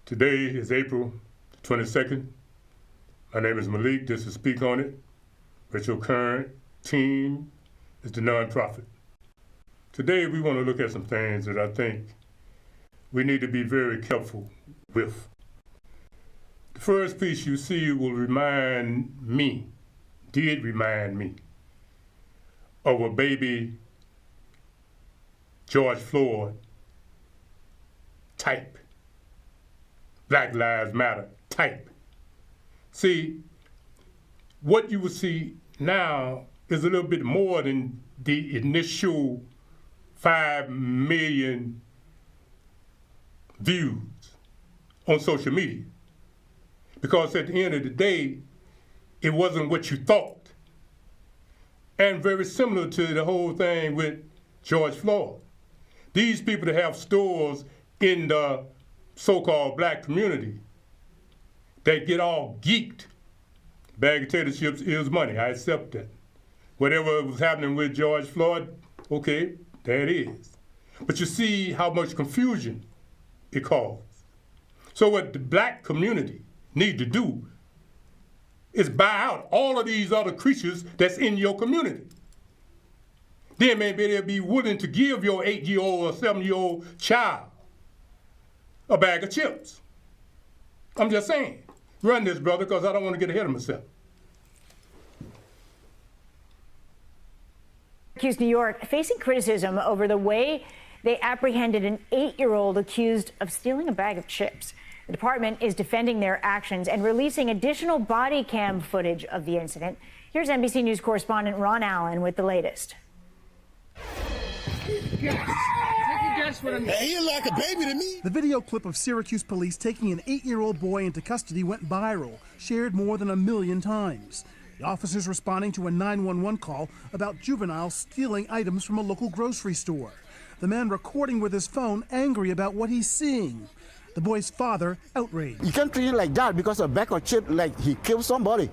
Today is April 22nd. My name is Malik. This is Speak On It, but your current team is the nonprofit. Today we want to look at some things that I think we need to be very careful with. The first piece you see will remind me, did remind me, of a baby George Floyd type. Black Lives Matter type. See, what you will see now is a little bit more than the initial 5 million views on social media. Because at the end of the day, it wasn't what you thought. And very similar to the whole thing with George Floyd. These people that have stores in the so-called black community that get all geeked. Bag of potato chips is money, I accept that. Whatever was happening with George Floyd, okay, there it is. But you see how much confusion it caused. So what the black community need to do is buy out all of these other creatures that's in your community. Then maybe they'll be willing to give your 8-year-old or 7-year-old child a bag of chips. I'm just saying. Run this, brother, because I don't want to get ahead of myself. Syracuse, New York, facing criticism over the way they apprehended an 8-year-old accused of stealing a bag of chips. The department is defending their actions and releasing additional body cam footage of the incident. Here's NBC News correspondent Ron Allen with the latest. Hey, he like a baby to me. The video clip of Syracuse police taking an 8-year-old boy into custody went viral, shared more than 1 million times. The officers responding to a 911 call about juveniles stealing items from a local grocery store. The man recording with his phone, angry about what he's seeing. The boy's father outraged. You can't treat him like that because a bag of chips, like he killed somebody.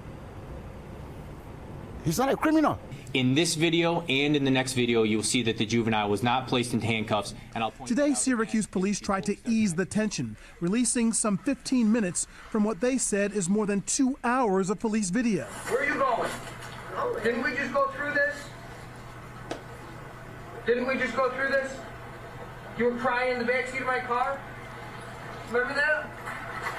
He's not a criminal. In this video and in the next video, you'll see that the juvenile was not placed into handcuffs. And Today, Syracuse police tried to ease the tension, releasing some 15 minutes from what they said is more than 2 hours of police video. Where are you going? Didn't we just go through this? Didn't we just go through this? You were crying in the backseat of my car? Remember that?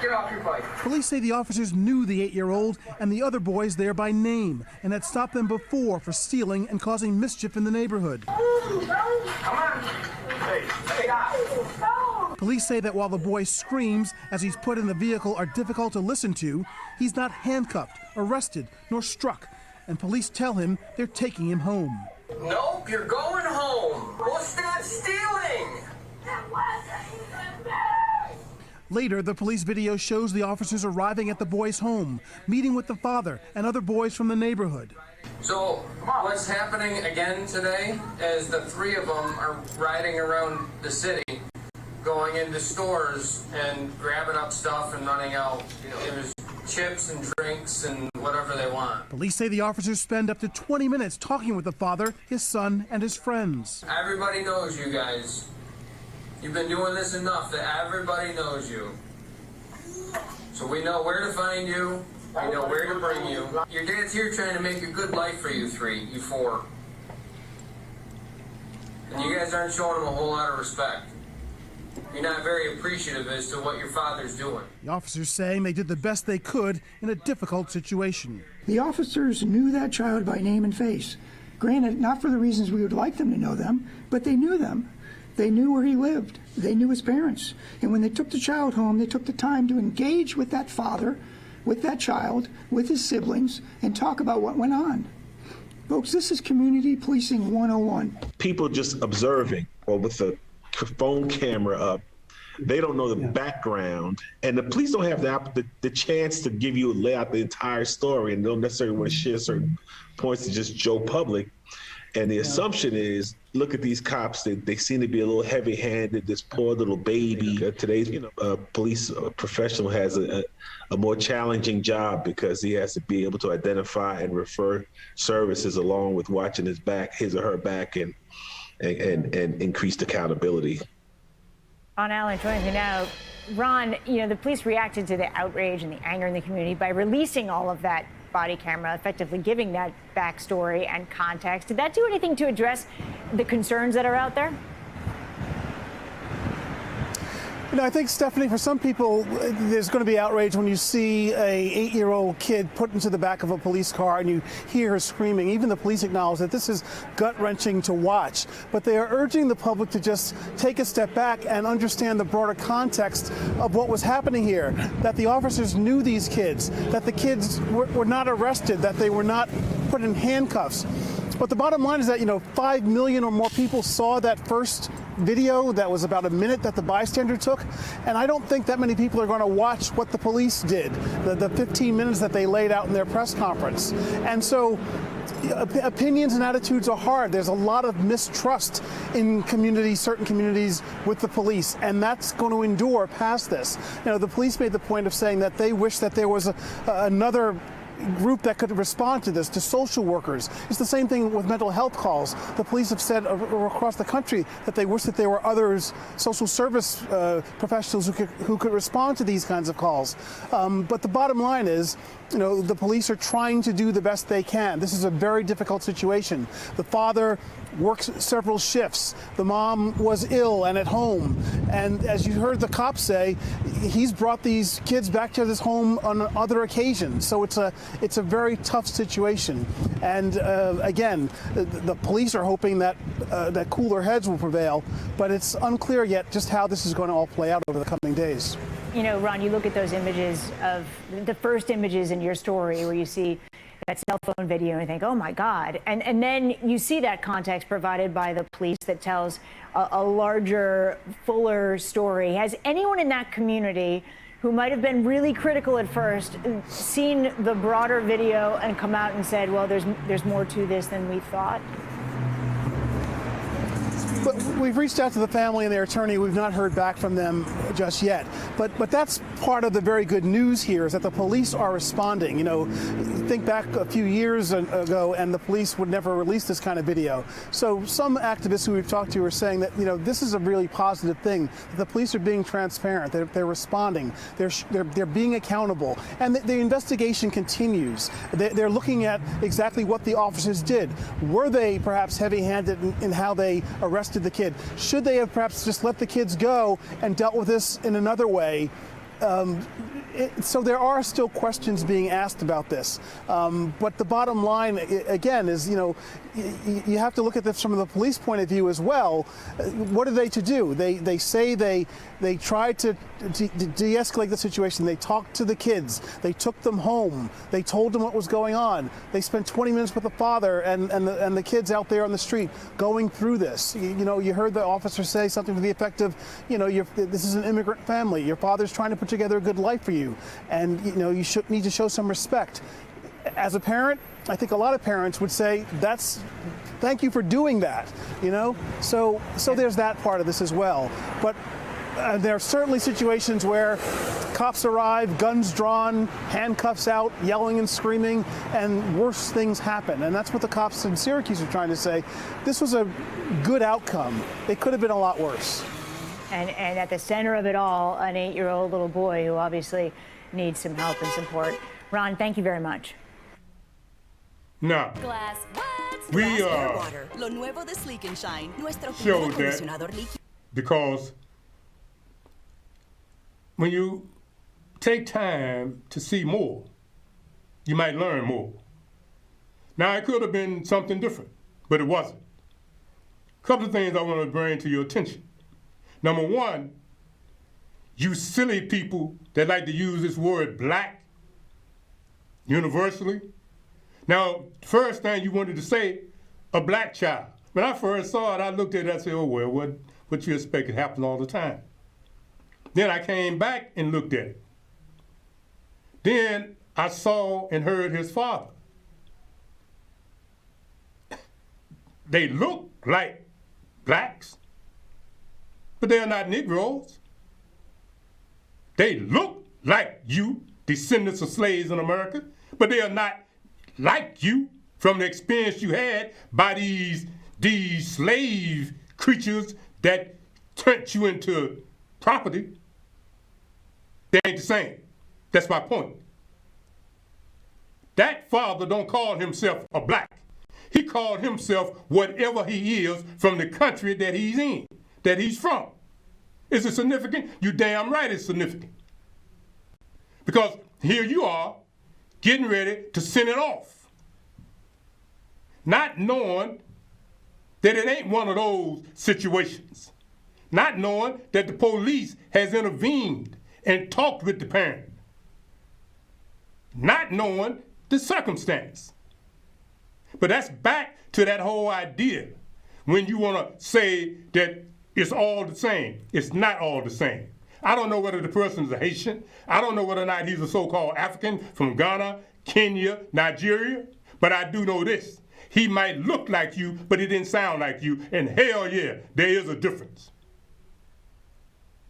Get off your bike. Police say the officers knew the 8-year-old and the other boys there by name and had stopped them before for stealing and causing mischief in the neighborhood. Come on. Hey, stop. Police say that while the boy's screams as he's put in the vehicle are difficult to listen to, he's not handcuffed, arrested, nor struck. And police tell him they're taking him home. Nope, you're going home. Well, stop stealing. Later, the police video shows the officers arriving at the boy's home, meeting with the father and other boys from the neighborhood. So, what's happening again today is the three of them are riding around the city, going into stores and grabbing up stuff and running out. There's chips and drinks and whatever they want. Police say the officers spend up to 20 minutes talking with the father, his son, and his friends. Everybody knows you guys. You've been doing this enough that everybody knows you. So we know where to find you. We know where to bring you. Your dad's here trying to make a good life for you four. And you guys aren't showing him a whole lot of respect. You're not very appreciative as to what your father's doing. The officers saying they did the best they could in a difficult situation. The officers knew that child by name and face. Granted, not for the reasons we would like them to know them, but they knew them. They knew where he lived. They knew his parents. And when they took the child home, they took the time to engage with that father, with that child, with his siblings, and talk about what went on. Folks, this is community policing 101. People just observing or with the phone camera up, they don't know the background, and the police don't have the chance to give you lay out the entire story, and don't necessarily want to share certain points to just Joe public. And the assumption is, look at these cops, they seem to be a little heavy-handed, this poor little baby. Today's police professional has a more challenging job because he has to be able to identify and refer services along with watching his or her back, and increased accountability. Ron Allen joins me now. Ron, the police reacted to the outrage and the anger in the community by releasing all of that body camera, effectively giving that backstory and context. Did that do anything to address the concerns that are out there? I think, Stephanie, for some people, there's going to be outrage when you see a 8-year-old kid put into the back of a police car and you hear her screaming. Even the police acknowledge that this is gut-wrenching to watch. But they are urging the public to just take a step back and understand the broader context of what was happening here, that the officers knew these kids, that the kids were not arrested, that they were not put in handcuffs. But the bottom line is that, 5 million or more people saw that first video that was about a minute that the bystander took. And I don't think that many people are going to watch what the police did, the 15 minutes that they laid out in their press conference. And so opinions and attitudes are hard. There's a lot of mistrust in certain communities with the police, and that's going to endure past this. The police made the point of saying that they wish that there was another group that could respond to this, to social workers. It's the same thing with mental health calls. The police have said across the country that they wish that there were others, social service professionals who could respond to these kinds of calls. But the bottom line is, the police are trying to do the best they can. This is a very difficult situation. The father works several shifts. The mom was ill and at home. And as you heard the cops say, he's brought these kids back to his home on other occasions. So it's a very tough situation. And again, the police are hoping that cooler heads will prevail, but it's unclear yet just how this is going to all play out over the coming days. Ron, you look at those images of the first images in your story where you see that cell phone video and think, oh my God. And then you see that context provided by the police that tells a larger, fuller story. Has anyone in that community who might have been really critical at first seen the broader video and come out and said, well, there's more to this than we thought? But we've reached out to the family and their attorney. We've not heard back from them just yet. But that's part of the very good news here, is that the police are responding. Think back a few years ago and the police would never release this kind of video. So some activists who we've talked to are saying that, this is a really positive thing. The police are being transparent. They're responding. They're being accountable. And the investigation continues. They're looking at exactly what the officers did. Were they perhaps heavy-handed in how they arrested the kid? Should they have perhaps just let the kids go and dealt with this in another way? So there are still questions being asked about this. But the bottom line, again, is, you have to look at this from the police point of view as well. What are they to do? They say they tried to de-escalate the situation. They talked to the kids. They took them home. They told them what was going on. They spent 20 minutes with the father and the kids out there on the street going through this. You heard the officer say something to the effect of, this is an immigrant family. Your father's trying to put together a good life for you, and you need to show some respect. As a parent, I think a lot of parents would say, thank you for doing that, So there's that part of this as well. But there are certainly situations where cops arrive, guns drawn, handcuffs out, yelling and screaming, and worse things happen. And that's what the cops in Syracuse are trying to say. This was a good outcome. It could have been a lot worse. And at the center of it all, an 8-year-old little boy who obviously needs some help and support. Ron, thank you very much. Now, we showed that because when you take time to see more, you might learn more. Now, it could have been something different, but it wasn't. A couple of things I want to bring to your attention. Number one, you silly people that like to use this word black universally. Now, first thing you wanted to say, a black child. When I first saw it, I looked at it and I said, oh, well, what you expect? It happens all the time. Then I came back and looked at it. Then I saw and heard his father. They look like blacks, but they are not Negroes. They look like you, descendants of slaves in America, but they are not like you from the experience you had by these slave creatures that turned you into property, they ain't the same. That's my point. That father don't call himself a black. He called himself whatever he is from the country that he's in, that he's from. Is it significant? You damn right it's significant. Because here you are getting ready to send it off, not knowing that it ain't one of those situations, not knowing that the police has intervened and talked with the parent, not knowing the circumstance. But that's back to that whole idea when you want to say that it's all the same. It's not all the same. I don't know whether the person is a Haitian. I don't know whether or not he's a so-called African from Ghana, Kenya, Nigeria. But I do know this. He might look like you, but he didn't sound like you. And hell yeah, there is a difference.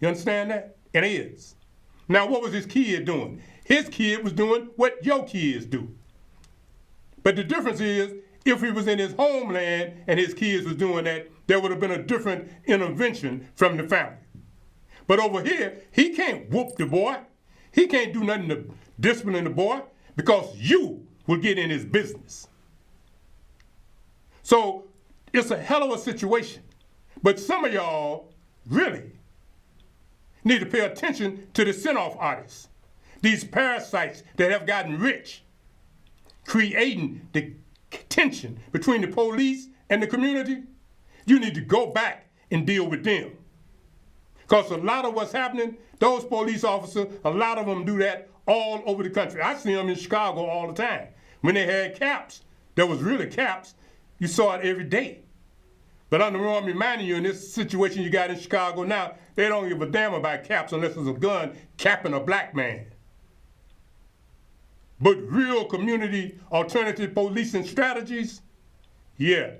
You understand that? It is. Now, what was his kid doing? His kid was doing what your kids do. But the difference is, if he was in his homeland and his kids was doing that, there would have been a different intervention from the family. But over here, he can't whoop the boy. He can't do nothing to discipline the boy because you will get in his business. So it's a hell of a situation. But some of y'all really need to pay attention to the send-off artists, these parasites that have gotten rich, creating the tension between the police and the community. You need to go back and deal with them. Because a lot of what's happening, those police officers, a lot of them do that all over the country. I see them in Chicago all the time. When they had caps, there was really caps, you saw it every day. But I'm reminding you, in this situation you got in Chicago now, they don't give a damn about caps unless there's a gun capping a black man. But real community alternative policing strategies, yeah,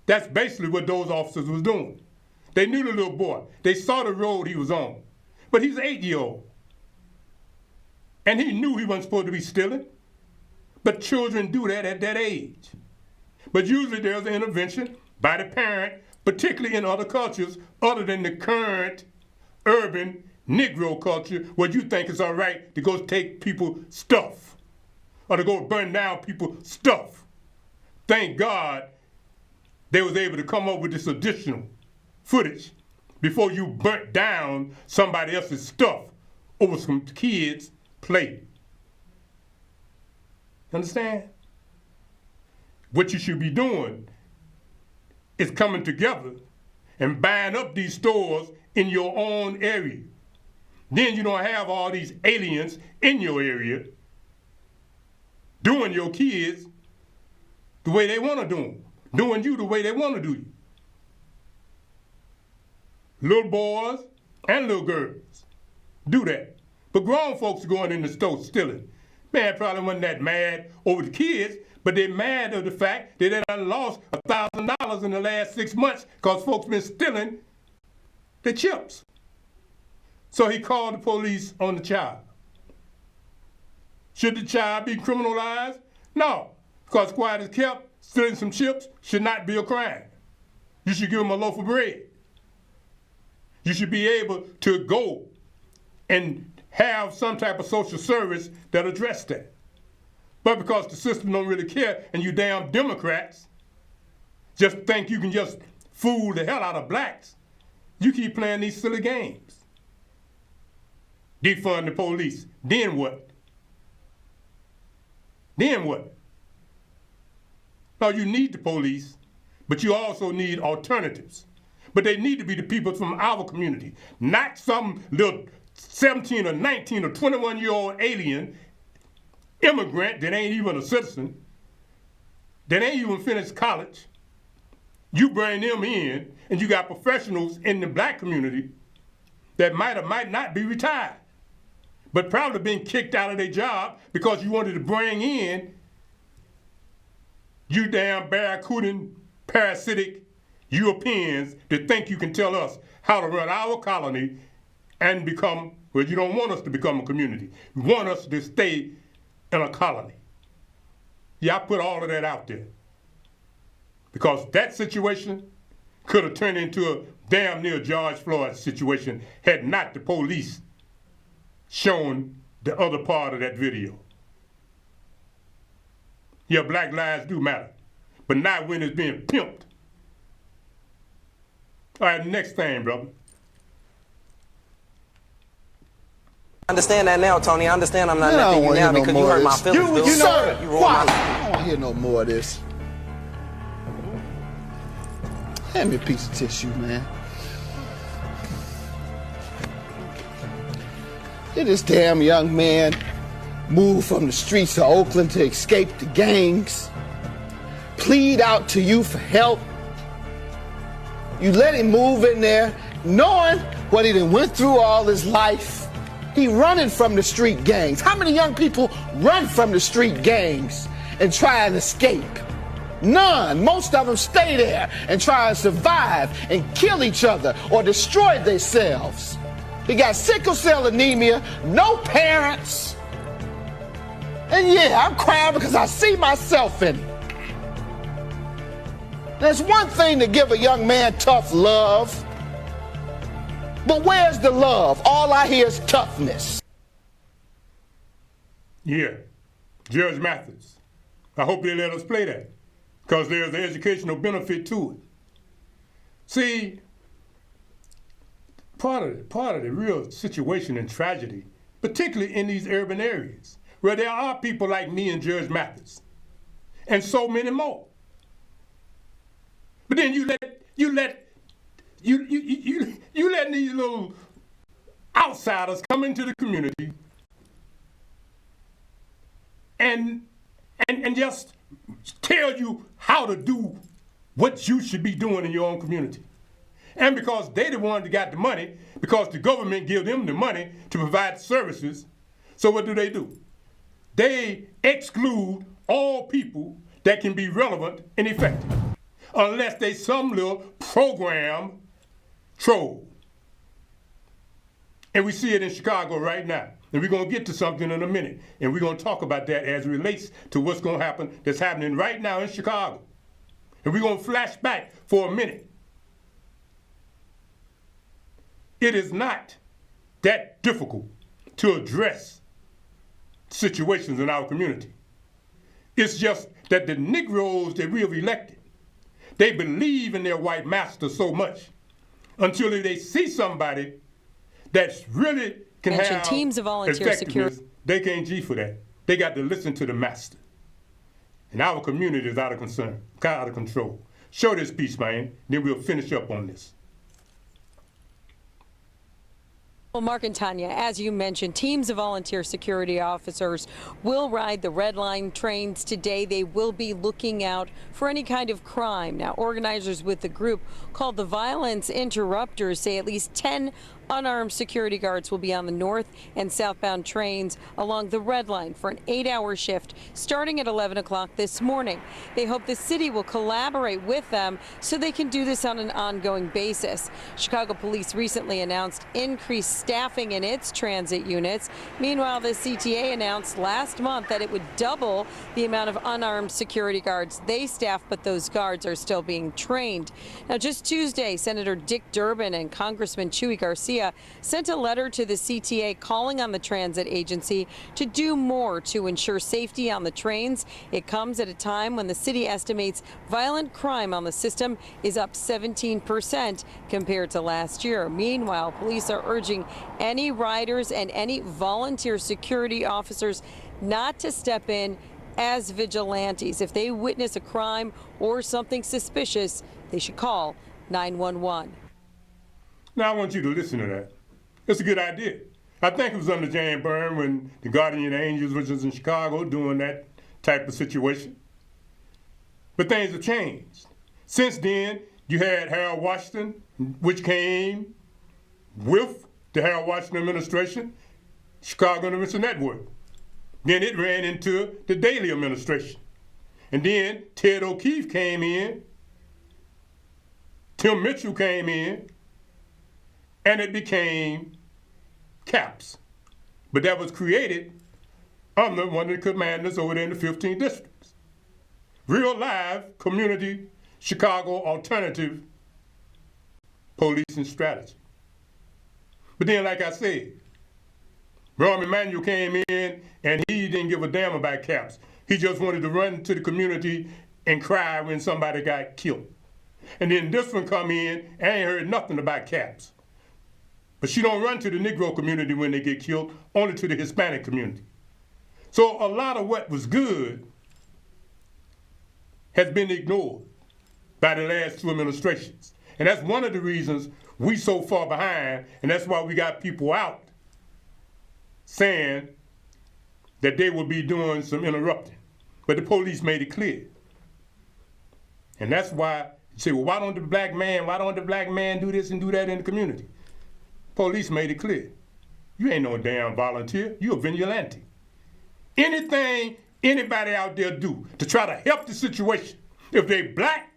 that's basically what those officers was doing. They knew the little boy. They saw the road he was on. But he's an 8-year-old. And he knew he wasn't supposed to be stealing. But children do that at that age. But usually there's an intervention by the parent, particularly in other cultures other than the current urban Negro culture, where you think it's all right to go take people's stuff or to go burn down people's stuff. Thank God they was able to come up with this additional footage before you burnt down somebody else's stuff over some kids' play. Understand? What you should be doing is coming together and buying up these stores in your own area. Then you don't have all these aliens in your area doing your kids the way they want to do them, doing you the way they want to do you. Little boys and little girls do that. But grown folks are going in the store stealing. Man probably wasn't that mad over the kids, but they're mad of the fact that they done lost $1,000 in the last 6 months because folks been stealing the chips. So he called the police on the child. Should the child be criminalized? No, because quiet as kept, stealing some chips should not be a crime. You should give him a loaf of bread. You should be able to go and have some type of social service that address that. But because the system don't really care and you damn Democrats just think you can just fool the hell out of blacks, you keep playing these silly games. Defund the police. Then what? Then what? Now you need the police, but you also need alternatives. But they need to be the people from our community, not some little 17 or 19 or 21-year-old alien immigrant that ain't even a citizen, that ain't even finished college. You bring them in, and you got professionals in the black community that might or might not be retired, but probably been kicked out of their job because you wanted to bring in you damn barracudan, parasitic Europeans that think you can tell us how to run our colony and become, well, you don't want us to become a community. You want us to stay in a colony. Yeah, I put all of that out there. Because that situation could have turned into a damn near George Floyd situation had not the police shown the other part of that video. Yeah, black lives do matter, but not when it's being pimped. All right, next thing, brother. I understand that now, Tony. I understand I'm not necking you now because you hurt my feelings. You know, you ruined my life. I don't want to hear no more of this. Hand me a piece of tissue, man. Did this damn young man move from the streets of Oakland to escape the gangs? Plead out to you for help? You let him move in there, knowing what he done went through all his life. He running from the street gangs. How many young people run from the street gangs and try and escape? None. Most of them stay there and try and survive and kill each other or destroy themselves. He got sickle cell anemia, no parents. And yeah, I'm crying because I see myself in it. There's one thing to give a young man tough love, but where's the love? All I hear is toughness. Yeah, Judge Mathis. I hope they let us play that, because there's an educational benefit to it. See, part of the real situation and tragedy, particularly in these urban areas, where there are people like me and Judge Mathis, and so many more. But then you let these little outsiders come into the community and just tell you how to do what you should be doing in your own community. And because they the ones that got the money, because the government give them the money to provide services, so what do? They exclude all people that can be relevant and effective, unless they some little program troll. And we see it in Chicago right now. And we're going to get to something in a minute. And we're going to talk about that as it relates to what's going to happen that's happening right now in Chicago. And we're going to flash back for a minute. It is not that difficult to address situations in our community. It's just that the Negroes that we have elected, they believe in their white master so much until they see somebody that's really can have teams of volunteer security. They can't G for that. They got to listen to the master. And our community is out of control. Show this piece, man, then we'll finish up on this. Well, Mark and Tanya, as you mentioned, teams of volunteer security officers will ride the Red Line trains today. They will be looking out for any kind of crime. Now, organizers with the group called the Violence Interrupters say at least 10 unarmed security guards will be on the north and southbound trains along the Red Line for an 8-hour shift starting at 11 o'clock this morning. They hope the city will collaborate with them so they can do this on an ongoing basis. Chicago police recently announced increased staffing in its transit units. Meanwhile, the CTA announced last month that it would double the amount of unarmed security guards they staff, but those guards are still being trained. Now, just Tuesday, Senator Dick Durbin and Congressman Chuy Garcia sent a letter to the CTA calling on the transit agency to do more to ensure safety on the trains. It comes at a time when the city estimates violent crime on the system is up 17% compared to last year. Meanwhile, police are urging any riders and any volunteer security officers not to step in as vigilantes. If they witness a crime or something suspicious, they should call 911. Now, I want you to listen to that. It's a good idea. I think it was under Jan Byrne when the Guardian Angels was in Chicago doing that type of situation. But things have changed. Since then, you had Harold Washington, which came with the Harold Washington administration, Chicago Intervention Network. Then it ran into the Daley administration. And then Ted O'Keefe came in, Tim Mitchell came in, and it became CAPS. But that was created under one of the commanders over there in the 15th districts. Real live community Chicago alternative policing strategy. But then, like I said, Rahm Emanuel came in and he didn't give a damn about caps. He just wanted to run to the community and cry when somebody got killed. And then this one come in and ain't heard nothing about caps. But she don't run to the Negro community when they get killed, only to the Hispanic community. So a lot of what was good has been ignored by the last two administrations. And that's one of the reasons we so far behind, and that's why we got people out saying that they will be doing some interrupting. But the police made it clear. And that's why you say, well, why don't the black man do this and do that in the community? Police made it clear. You ain't no damn volunteer, you a vigilante. Anything anybody out there do to try to help the situation, if they black,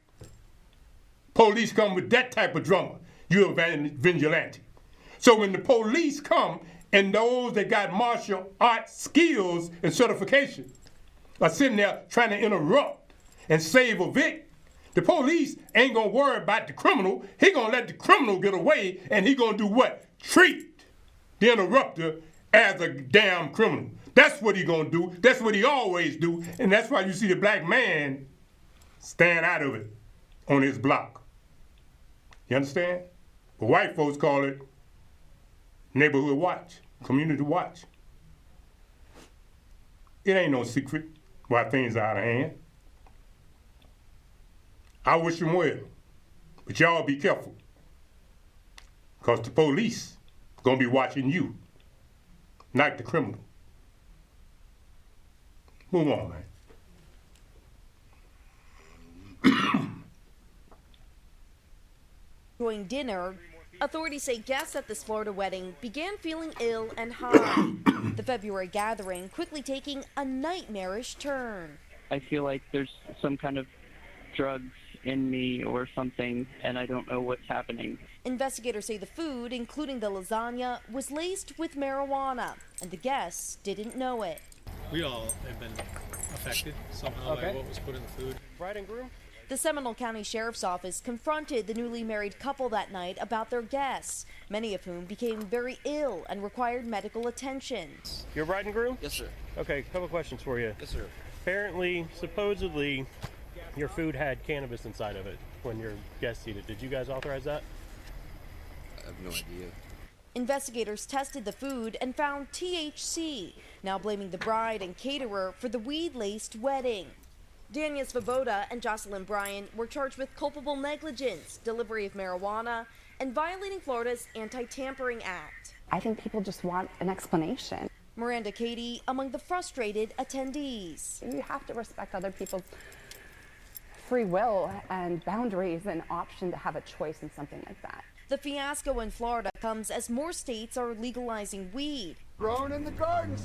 police come with that type of drama, you're a vigilante. So when the police come and those that got martial arts skills and certification are sitting there trying to interrupt and save a victim, the police ain't gonna worry about the criminal. He gonna let the criminal get away, and he gonna do what? Treat the interrupter as a damn criminal. That's what he gonna do. That's what he always do, and that's why you see the black man stand out of it on his block. You understand? But white folks call it neighborhood watch, community watch. It ain't no secret why things are out of hand. I wish them well, but y'all be careful, because the police gonna be watching you, not the criminal. Move on, man. During dinner, authorities say guests at this Florida wedding began feeling ill and high. The February gathering quickly taking a nightmarish turn. I feel like there's some kind of drugs in me or something, and I don't know what's happening. Investigators say the food, including the lasagna, was laced with marijuana, and the guests didn't know it. We all have been affected somehow by what was put in the food. Bride and groom? The Seminole County Sheriff's Office confronted the newly married couple that night about their guests, many of whom became very ill and required medical attention. Your bride and groom? Yes, sir. Okay, a couple questions for you. Yes, sir. Apparently, supposedly, your food had cannabis inside of it when your guests eat it. Did you guys authorize that? I have no idea. Investigators tested the food and found THC, now blaming the bride and caterer for the weed-laced wedding. Dania Svoboda and Jocelyn Bryan were charged with culpable negligence, delivery of marijuana, and violating Florida's Anti-Tampering Act. I think people just want an explanation. Miranda Cady among the frustrated attendees. You have to respect other people's free will and boundaries and option to have a choice in something like that. The fiasco in Florida comes as more states are legalizing weed. Grown in the garden.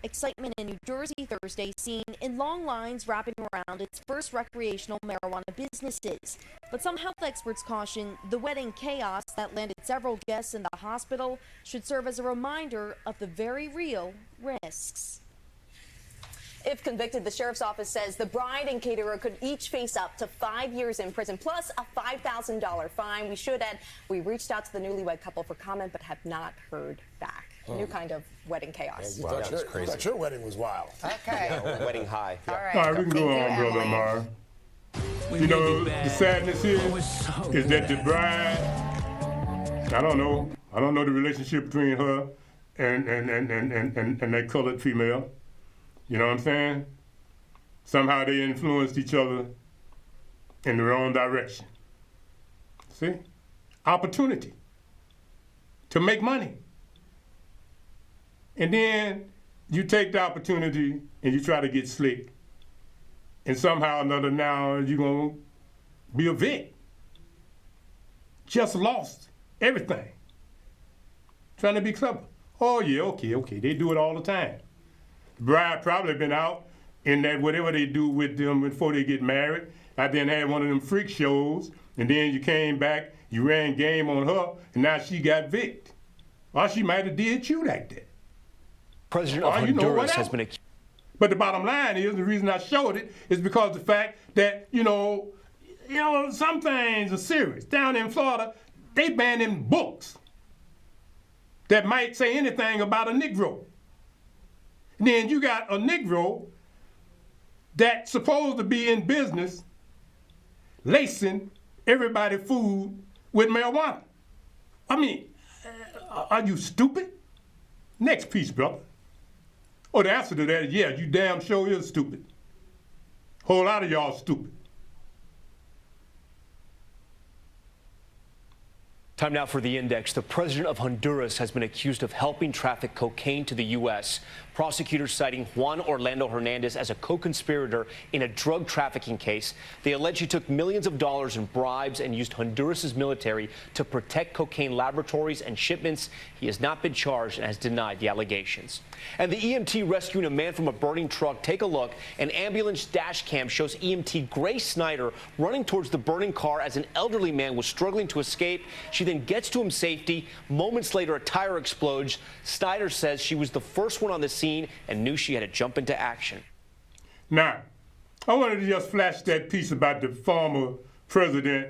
Excitement in New Jersey Thursday seen in long lines wrapping around its first recreational marijuana businesses. But some health experts caution the wedding chaos that landed several guests in the hospital should serve as a reminder of the very real risks. If convicted, the sheriff's office says the bride and caterer could each face up to 5 years in prison, plus a $5,000 fine. We should add, we reached out to the newlywed couple for comment, but have not heard back. New kind of wedding chaos. Yeah, you thought your wedding was wild. Okay. Yeah, wedding high. All right. All right, we can go on, Brother Amar. You know, the sadness here is that the bride, I don't know the relationship between her and that colored female. You know what I'm saying? Somehow they influenced each other in the wrong direction. See? Opportunity to make money. And then you take the opportunity and you try to get slick. And somehow or another now you're going to be a vic. Just lost everything. Trying to be clever. Oh yeah, okay. They do it all the time. The bride probably been out in that whatever they do with them before they get married. I then had one of them freak shows, and then you came back, you ran game on her, and now she got vic'd. Or she might have did you like that. President of Honduras has been accused. But the bottom line is, the reason I showed it is because the fact that, you know, some things are serious. Down in Florida, they banning books that might say anything about a Negro. And then you got a Negro that's supposed to be in business lacing everybody's food with marijuana. I mean, are you stupid? Next piece, brother. Oh, the answer to that is, yeah, you damn sure is stupid. Whole lot of y'all stupid. Time now for the index. The president of Honduras has been accused of helping traffic cocaine to the U.S. Prosecutors citing Juan Orlando Hernandez as a co-conspirator in a drug trafficking case. They allege he took millions of dollars in bribes and used Honduras's military to protect cocaine laboratories and shipments. He has not been charged and has denied the allegations. And the EMT rescuing a man from a burning truck. Take a look. An ambulance dash cam shows EMT Grace Snyder running towards the burning car as an elderly man was struggling to escape. She then gets to him safety. Moments later, a tire explodes. Snyder says she was the first one on the scene and knew she had to jump into action. Now, I wanted to just flash that piece about the former president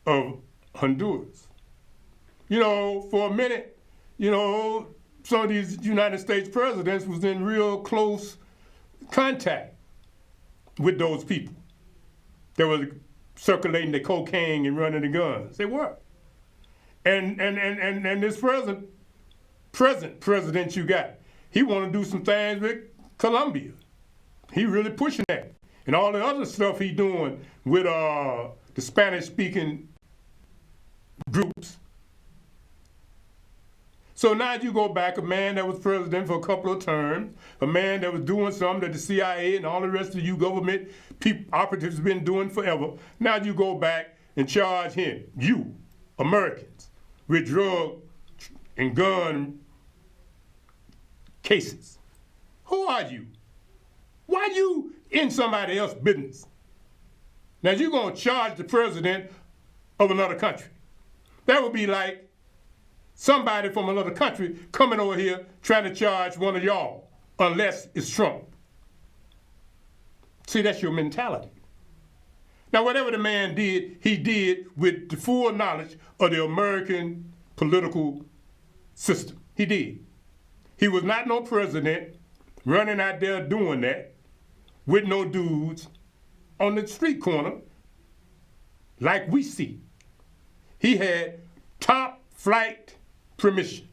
of Honduras. You know, for a minute, you know, some of these United States presidents was in real close contact with those people that were circulating the cocaine and running the guns. They were. And this present president you got, he want to do some things with Colombia. He really pushing that. And all the other stuff he doing with the Spanish-speaking groups. So now you go back, a man that was president for a couple of terms, a man that was doing something that the CIA and all the rest of you government operatives been doing forever. Now you go back and charge him, you, Americans, with drug and gun cases. Who are you? Why you in somebody else's business? Now you're going to charge the president of another country. That would be like somebody from another country coming over here trying to charge one of y'all, unless it's Trump. See, that's your mentality. Now, whatever the man did, he did with the full knowledge of the American political system. He did. He was not no president running out there doing that with no dudes on the street corner like we see. He had top flight permission.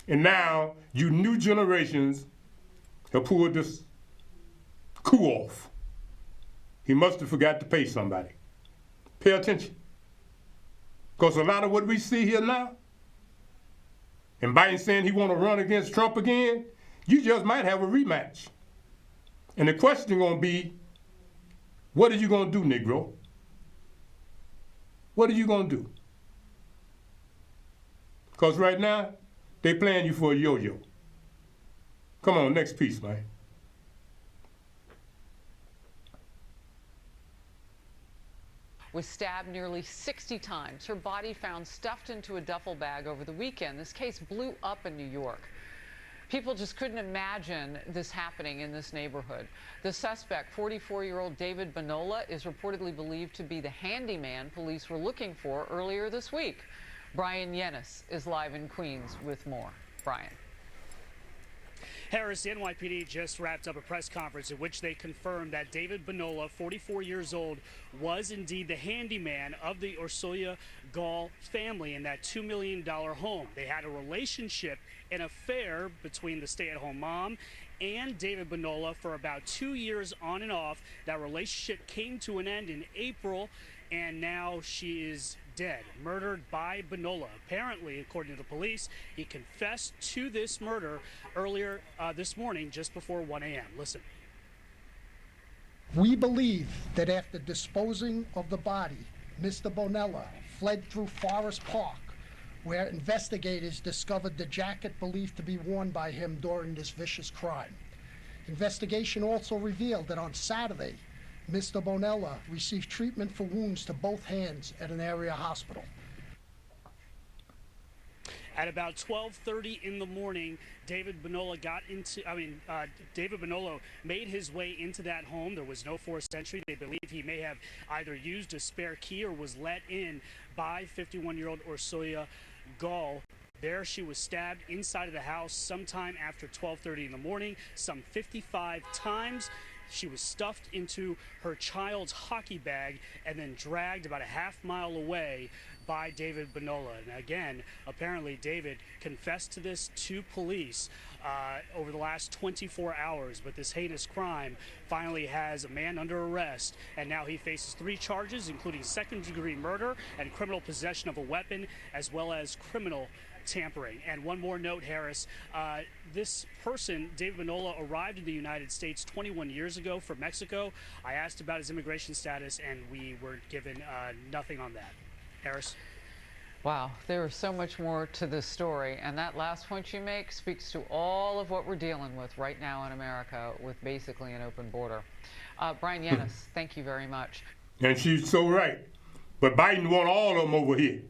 And now you new generations have pulled this coup off. He must have forgot to pay somebody. Pay attention. Because a lot of what we see here now, and Biden saying he want to run against Trump again, you just might have a rematch. And the question going to be, what are you going to do, Negro? What are you going to do? Because right now, they playing you for a yo-yo. Come on, next piece, man. Was stabbed nearly 60 times. Her body found stuffed into a duffel bag over the weekend. This case blew up in New York. People just couldn't imagine this happening in this neighborhood. The suspect, 44-year-old David Bonola, is reportedly believed to be the handyman police were looking for earlier this week. Brian Yennis is live in Queens with more. Brian. Harris, the NYPD just wrapped up a press conference in which they confirmed that David Bonola, 44 years old, was indeed the handyman of the Orsoya Gall family in that $2 million home. They had a relationship, an affair between the stay-at-home mom and David Bonola for about 2 years on and off. That relationship came to an end in April, and now she is dead, murdered by Bonola. Apparently, according to the police, he confessed to this murder earlier this morning, just before 1 a.m. Listen. We believe that after disposing of the body, Mr. Bonola fled through Forest Park, where investigators discovered the jacket believed to be worn by him during this vicious crime. Investigation also revealed that on Saturday, Mr. Bonola received treatment for wounds to both hands at an area hospital. At about 12:30 in the morning, David Bonola made his way into that home. There was no forced entry. They believe he may have either used a spare key or was let in by 51-year-old Orsolia Gall. There she was stabbed inside of the house sometime after 12:30 in the morning, some 55 times. She was stuffed into her child's hockey bag and then dragged about a half-mile away by David Bonola. And again, apparently David confessed to this to police over the last 24 hours. But this heinous crime finally has a man under arrest, and now he faces 3 charges, including second-degree murder and criminal possession of a weapon, as well as criminal tampering. And one more note, Harris, this person, David Bonola, arrived in the United States 21 years ago from Mexico. I asked about his immigration status, and we were given nothing on that. Harris? Wow, there is so much more to this story, and that last point you make speaks to all of what we're dealing with right now in America with basically an open border. Brian Yanis, thank you very much. And she's so right. But Biden want all of them over here.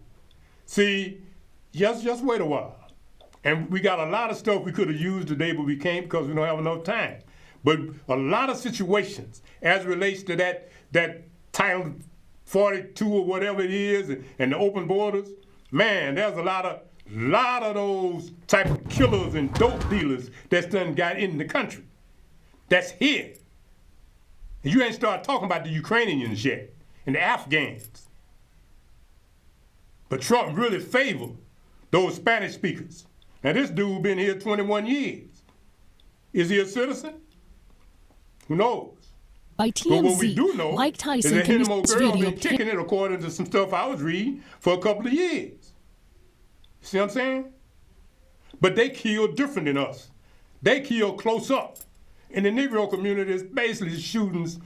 See, just wait a while. And we got a lot of stuff we could have used today, but we can't because we don't have enough time. But a lot of situations as it relates to that Title 42 or whatever it is and the open borders, man, there's a lot of those type of killers and dope dealers that's done got in the country. That's here. And you ain't start talking about the Ukrainians yet and the Afghans. But Trump really favored those Spanish speakers. Now this dude been here 21 years. Is he a citizen? Who knows? By TMZ, but what we do know Mike Tyson is that Hennemo girl video been kicking it, according to some stuff I was reading, for a couple of years. See what I'm saying? But they kill different than us. They kill close up. In the Negro community, it's basically shootings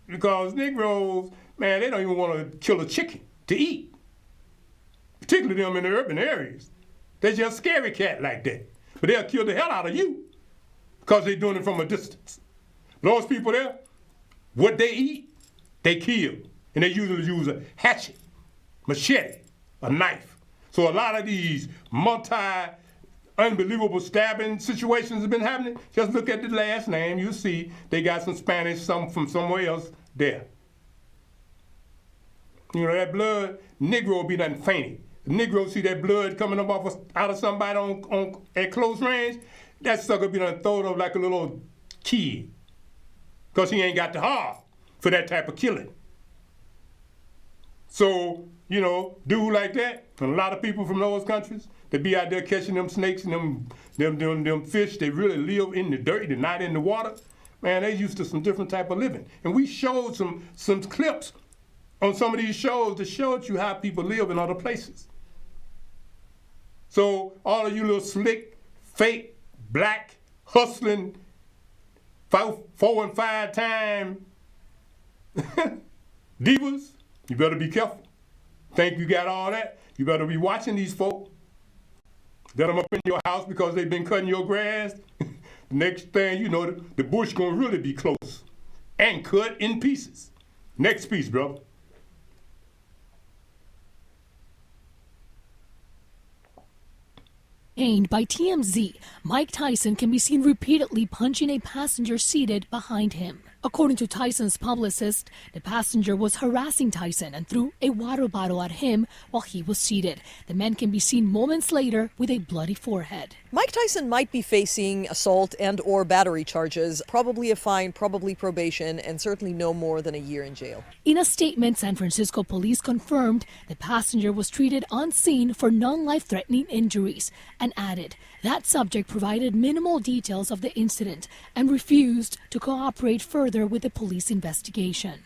because Negroes, man, they don't even want to kill a chicken to eat. Particularly them in the urban areas. They're just scary cat like that. But they'll kill the hell out of you because they're doing it from a distance. Those people there, what they eat, they kill. And they usually use a hatchet, machete, a knife. So a lot of these unbelievable stabbing situations have been happening. Just look at the last name, you'll see they got some Spanish, some from somewhere else there. You know, that blood, Negro will be done fainting. The Negro see that blood coming up out of somebody at close range, that sucker be done thrown up like a little kid. Because he ain't got the heart for that type of killing. So, you know, dude like that, and a lot of people from those countries, they be out there catching them snakes and them fish, they really live in the dirt, they're not in the water. Man, they used to some different type of living. And we showed some clips on some of these shows that showed you how people live in other places. So all of you little slick, fake, black, hustling, 4 and 5 time divas, you better be careful. Think you got all that? You better be watching these folk. Let them up in your house because they've been cutting your grass. The next thing you know, the bush gonna really be close and cut in pieces. Next piece, brother. By TMZ, Mike Tyson can be seen repeatedly punching a passenger seated behind him. According to Tyson's publicist, the passenger was harassing Tyson and threw a water bottle at him while he was seated. The man can be seen moments later with a bloody forehead. Mike Tyson might be facing assault and or battery charges, probably a fine, probably probation, and certainly no more than a year in jail. In a statement, San Francisco police confirmed the passenger was treated on scene for non-life-threatening injuries and added that subject provided minimal details of the incident and refused to cooperate further with the police investigation.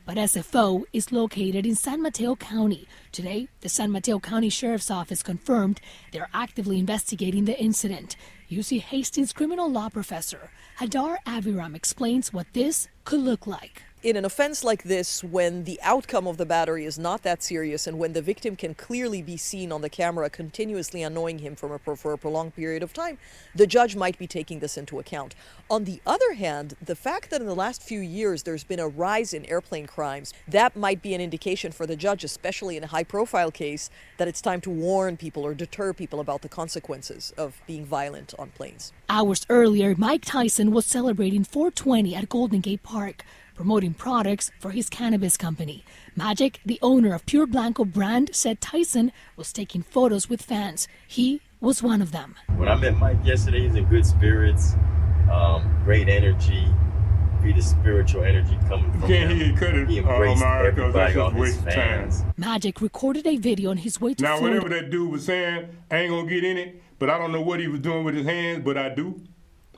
But SFO is located in San Mateo County. Today, the San Mateo County Sheriff's Office confirmed they're actively investigating the incident. UC Hastings criminal law professor Hadar Aviram explains what this could look like. In an offense like this, when the outcome of the battery is not that serious and when the victim can clearly be seen on the camera continuously annoying him for a prolonged period of time, the judge might be taking this into account. On the other hand, the fact that in the last few years there's been a rise in airplane crimes, that might be an indication for the judge, especially in a high-profile case, that it's time to warn people or deter people about the consequences of being violent on planes. Hours earlier, Mike Tyson was celebrating 420 at Golden Gate Park. promoting products for his cannabis company. Magic, the owner of Pure Blanco brand, said Tyson was taking photos with fans. He was one of them. When I met Mike yesterday, he's in good spirits, great energy, be the spiritual energy coming from him. He embraced everybody, all his fans. Magic recorded a video on his way to Now, Florida. whatever that dude was saying, I ain't gonna get in it, but I don't know what he was doing with his hands, but I do.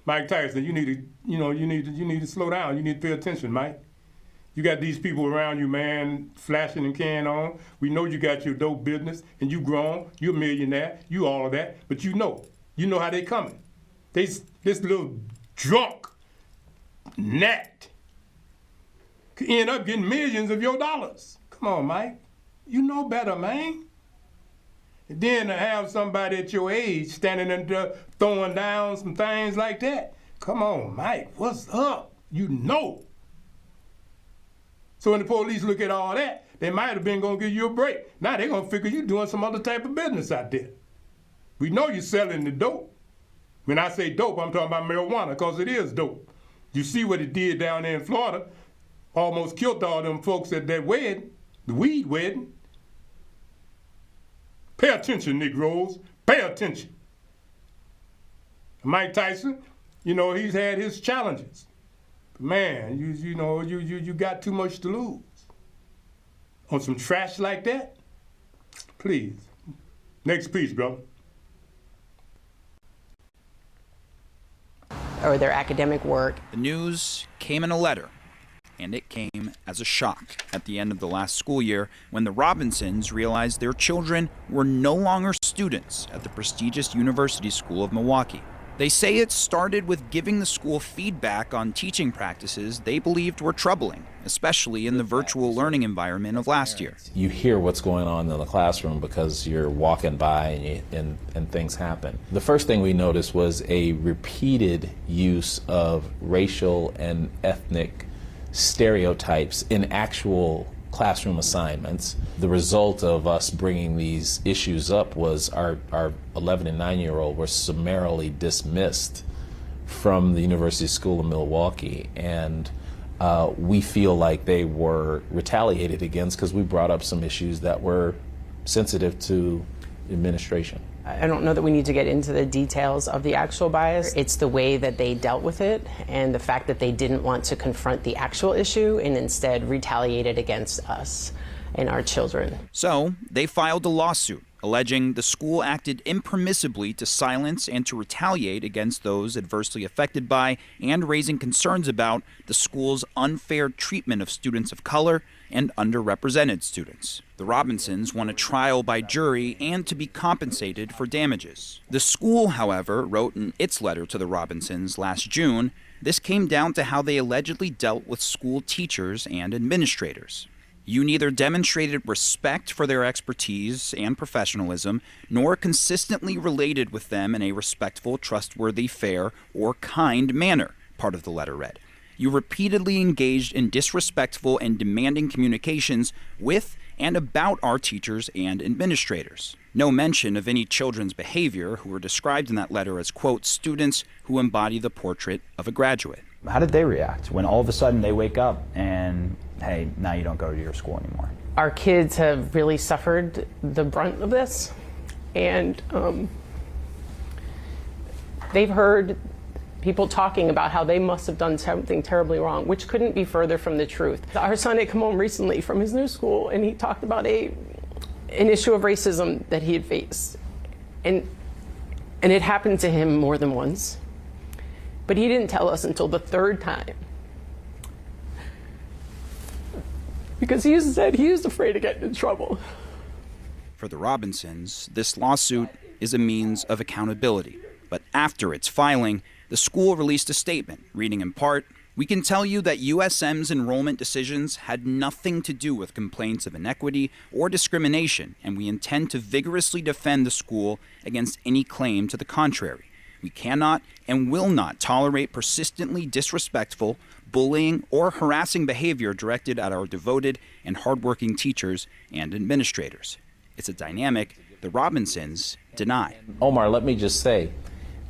Mike Tyson, you need to slow down. You need to pay attention, Mike. You got these people around you, man, flashing and carrying on. We know you got your dope business, and you grown, you're a millionaire, you all of that, but you know how they coming. This little drunk gnat could end up getting millions of your dollars. Come on, Mike. You know better, man. And then to have somebody at your age standing there throwing down some things like that. Come on, Mike, what's up? You know. So when the police look at all that, they might have been gonna give you a break. Now they're gonna figure you doing some other type of business out there. We know you're selling the dope. When I say dope, I'm talking about marijuana, because it is dope. You see what it did down there in Florida. Almost killed all them folks at that wedding, the weed wedding. Pay attention, Negroes. Pay attention. Mike Tyson, he's had his challenges. But man, you got too much to lose. On some trash like that? Please. Next piece, brother. Or their academic work. The news came in a letter, and it came as a shock at the end of the last school year when the Robinsons realized their children were no longer students at the prestigious University School of Milwaukee. They say it started with giving the school feedback on teaching practices they believed were troubling, especially in the virtual learning environment of last year. You hear what's going on in the classroom because you're walking by and things happen. The first thing we noticed was a repeated use of racial and ethnic stereotypes in actual classroom assignments. The result of us bringing these issues up was our 11 and 9-year-old were summarily dismissed from the University School of Milwaukee, and we feel like they were retaliated against because we brought up some issues that were sensitive to administration. I don't know that we need to get into the details of the actual bias. It's the way that they dealt with it and the fact that they didn't want to confront the actual issue and instead retaliated against us and our children. So they filed a lawsuit alleging the school acted impermissibly to silence and to retaliate against those adversely affected by and raising concerns about the school's unfair treatment of students of color and underrepresented students. The Robinsons won a trial by jury and to be compensated for damages. The school, however, wrote in its letter to the Robinsons last June, this came down to how they allegedly dealt with school teachers and administrators. You neither demonstrated respect for their expertise and professionalism, nor consistently related with them in a respectful, trustworthy, fair, or kind manner, part of the letter read. You repeatedly engaged in disrespectful and demanding communications with and about our teachers and administrators. No mention of any children's behavior who were described in that letter as, quote, students who embody the portrait of a graduate. How did they react when all of a sudden they wake up and, hey, now you don't go to your school anymore? Our kids have really suffered the brunt of this, and they've heard people talking about how they must have done something terribly wrong, which couldn't be further from the truth. Our son had come home recently from his new school, and he talked about an issue of racism that he had faced, and it happened to him more than once. But he didn't tell us until the third time. Because he said he was afraid of getting in trouble. For the Robinsons, this lawsuit is a means of accountability. But after its filing, the school released a statement, reading in part, "We can tell you that USM's enrollment decisions had nothing to do with complaints of inequity or discrimination, and we intend to vigorously defend the school against any claim to the contrary. We cannot and will not tolerate persistently disrespectful, bullying, or harassing behavior directed at our devoted and hardworking teachers and administrators." It's a dynamic the Robinsons deny. Omar, let me just say,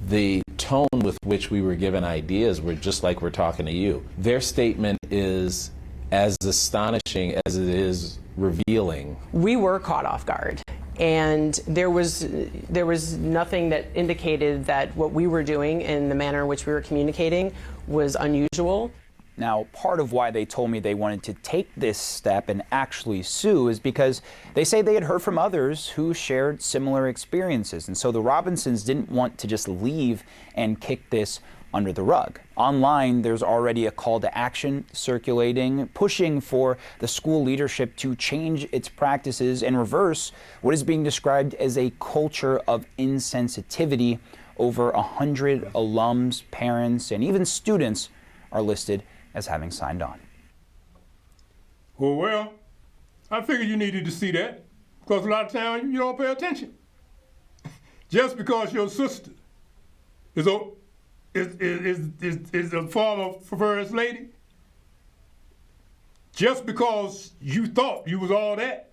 The tone with which we were given ideas were just like we're talking to you. Their statement is as astonishing as it is revealing. We were caught off guard, and there was nothing that indicated that what we were doing and the manner in which we were communicating was unusual. Now, part of why they told me they wanted to take this step and actually sue is because they say they had heard from others who shared similar experiences. And so the Robinsons didn't want to just leave and kick this under the rug. Online, there's already a call to action circulating, pushing for the school leadership to change its practices and reverse what is being described as a culture of insensitivity. Over 100 alums, parents, and even students are listed as having signed on. Well, I figured you needed to see that, because a lot of times you don't pay attention. Just because your sister is a former first lady, just because you thought you was all that,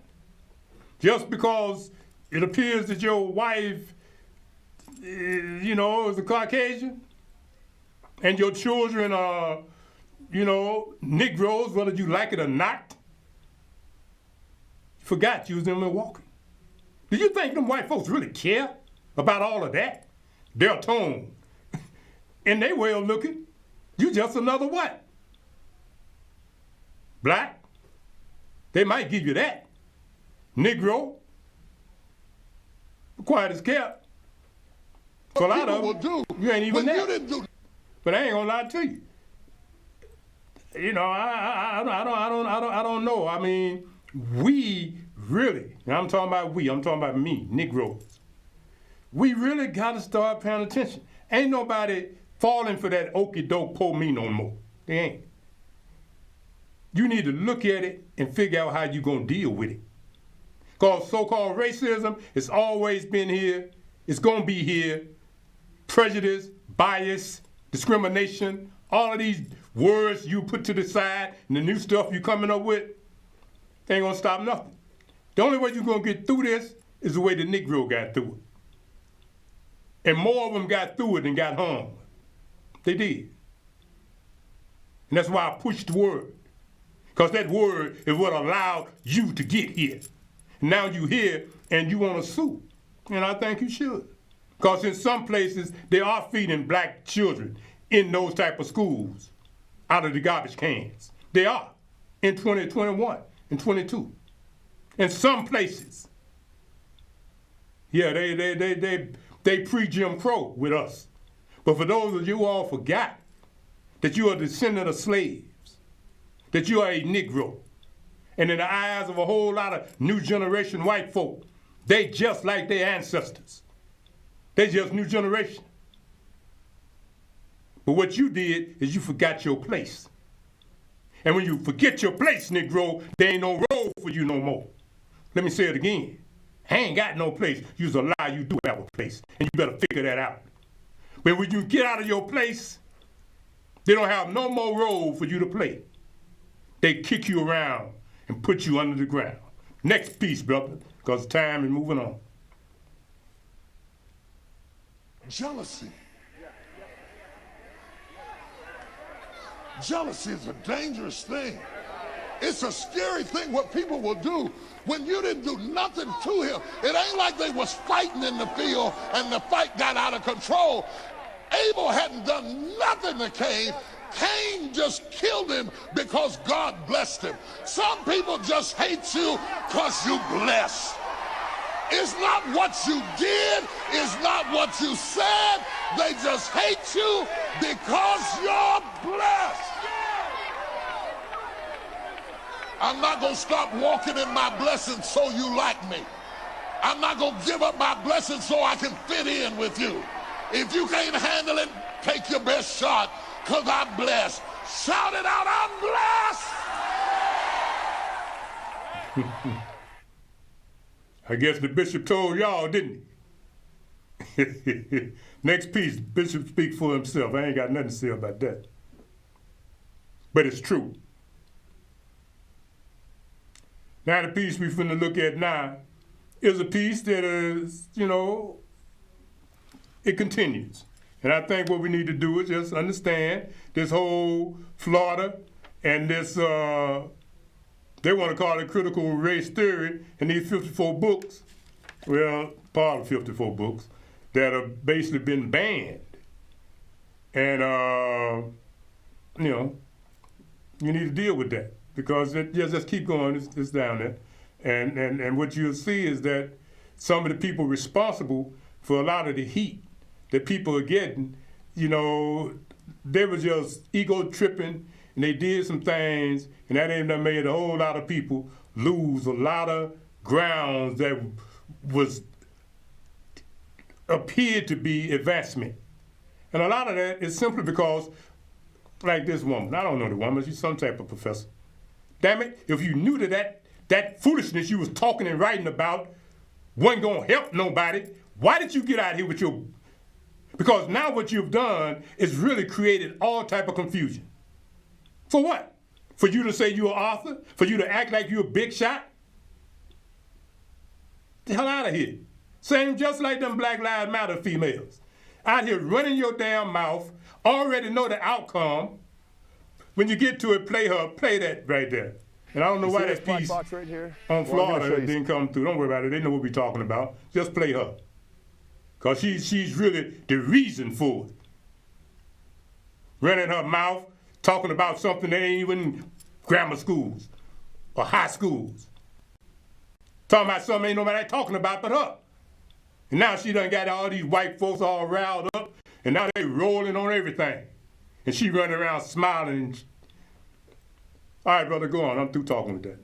just because it appears that your wife, is a Caucasian, and your children are, Negroes, whether you like it or not, forgot you was in Milwaukee. Do you think them white folks really care about all of that? Their tone. And they well looking. You just another what? Black? They might give you that. Negro? Quiet as kept. For a lot of them, you ain't even that. But I ain't gonna lie to you. I don't know. I mean, we really, and I'm talking about we, I'm talking about me, Negroes. We really gotta start paying attention. Ain't nobody falling for that okey doke po me no more. They ain't. You need to look at it and figure out how you gonna deal with it. Because so-called racism has always been here. It's gonna be here. Prejudice, bias, discrimination, all of these words you put to the side and the new stuff you coming up with, they ain't gonna stop nothing. The only way you're gonna get through this is the way the Negro got through it. And more of them got through it than got hung. They did. And that's why I pushed the word. Because that word is what allowed you to get here. And now you here and you wanna sue. And I think you should. Because in some places, they are feeding black children in those type of schools out of the garbage cans. They are in 2021 and 22. In some places. Yeah, they pre-Jim Crow with us. But for those of you who all forgot that you are a descendant of slaves, that you are a Negro, and in the eyes of a whole lot of new generation white folk, they just like their ancestors. They just new generation. But what you did is you forgot your place. And when you forget your place, Negro, there ain't no road for you no more. Let me say it again. I ain't got no place. You's a lie, you do have a place. And you better figure that out. But when you get out of your place, they don't have no more role for you to play. They kick you around and put you under the ground. Next piece, brother, because time is moving on. Jealousy. Jealousy is a dangerous thing. It's a scary thing what people will do when you didn't do nothing to him. It ain't like they was fighting in the field and the fight got out of control. Abel hadn't done nothing to Cain. Cain just killed him because God blessed him. Some people just hate you because you blessed. It's not what you did. It's not what you said. They just hate you because you're blessed. I'm not going to stop walking in my blessings so you like me. I'm not going to give up my blessings so I can fit in with you. If you can't handle it, take your best shot, because I'm blessed. Shout it out, I'm blessed! I guess the bishop told y'all, didn't he? Next piece, bishop speak for himself. I ain't got nothing to say about that. But it's true. Now the piece we finna look at now is a piece that is, it continues. And I think what we need to do is just understand this whole Florida and this, they want to call it critical race theory, and these 54 books, well, part of 54 books, that have basically been banned. And, you know, you need to deal with that because just keep going, it's down there. And what you'll see is that some of the people responsible for a lot of the heat that people are getting, you know, they were just ego tripping and they did some things, and that ain't done made a whole lot of people lose a lot of grounds that appeared to be advancement. And a lot of that is simply because, like this woman, I don't know the woman, she's some type of professor. Damn it, if you knew that foolishness you was talking and writing about wasn't gonna help nobody, why did you get out here with your... Because now what you've done is really created all type of confusion. For what? For you to say you're an author? For you to act like you're a big shot? The hell out of here. Same just like them Black Lives Matter females. Out here running your damn mouth, already know the outcome. When you get to it, play that right there. And I don't know why that piece right here? on Florida didn't come through. Don't worry about it. They know what we're talking about. Just play her. Because she's really the reason for it. Running her mouth, talking about something that ain't even grammar schools or high schools. Talking about something ain't nobody talking about but her. And now she done got all these white folks all riled up, and now they rolling on everything. And she running around smiling. All right, brother, go on. I'm through talking with that.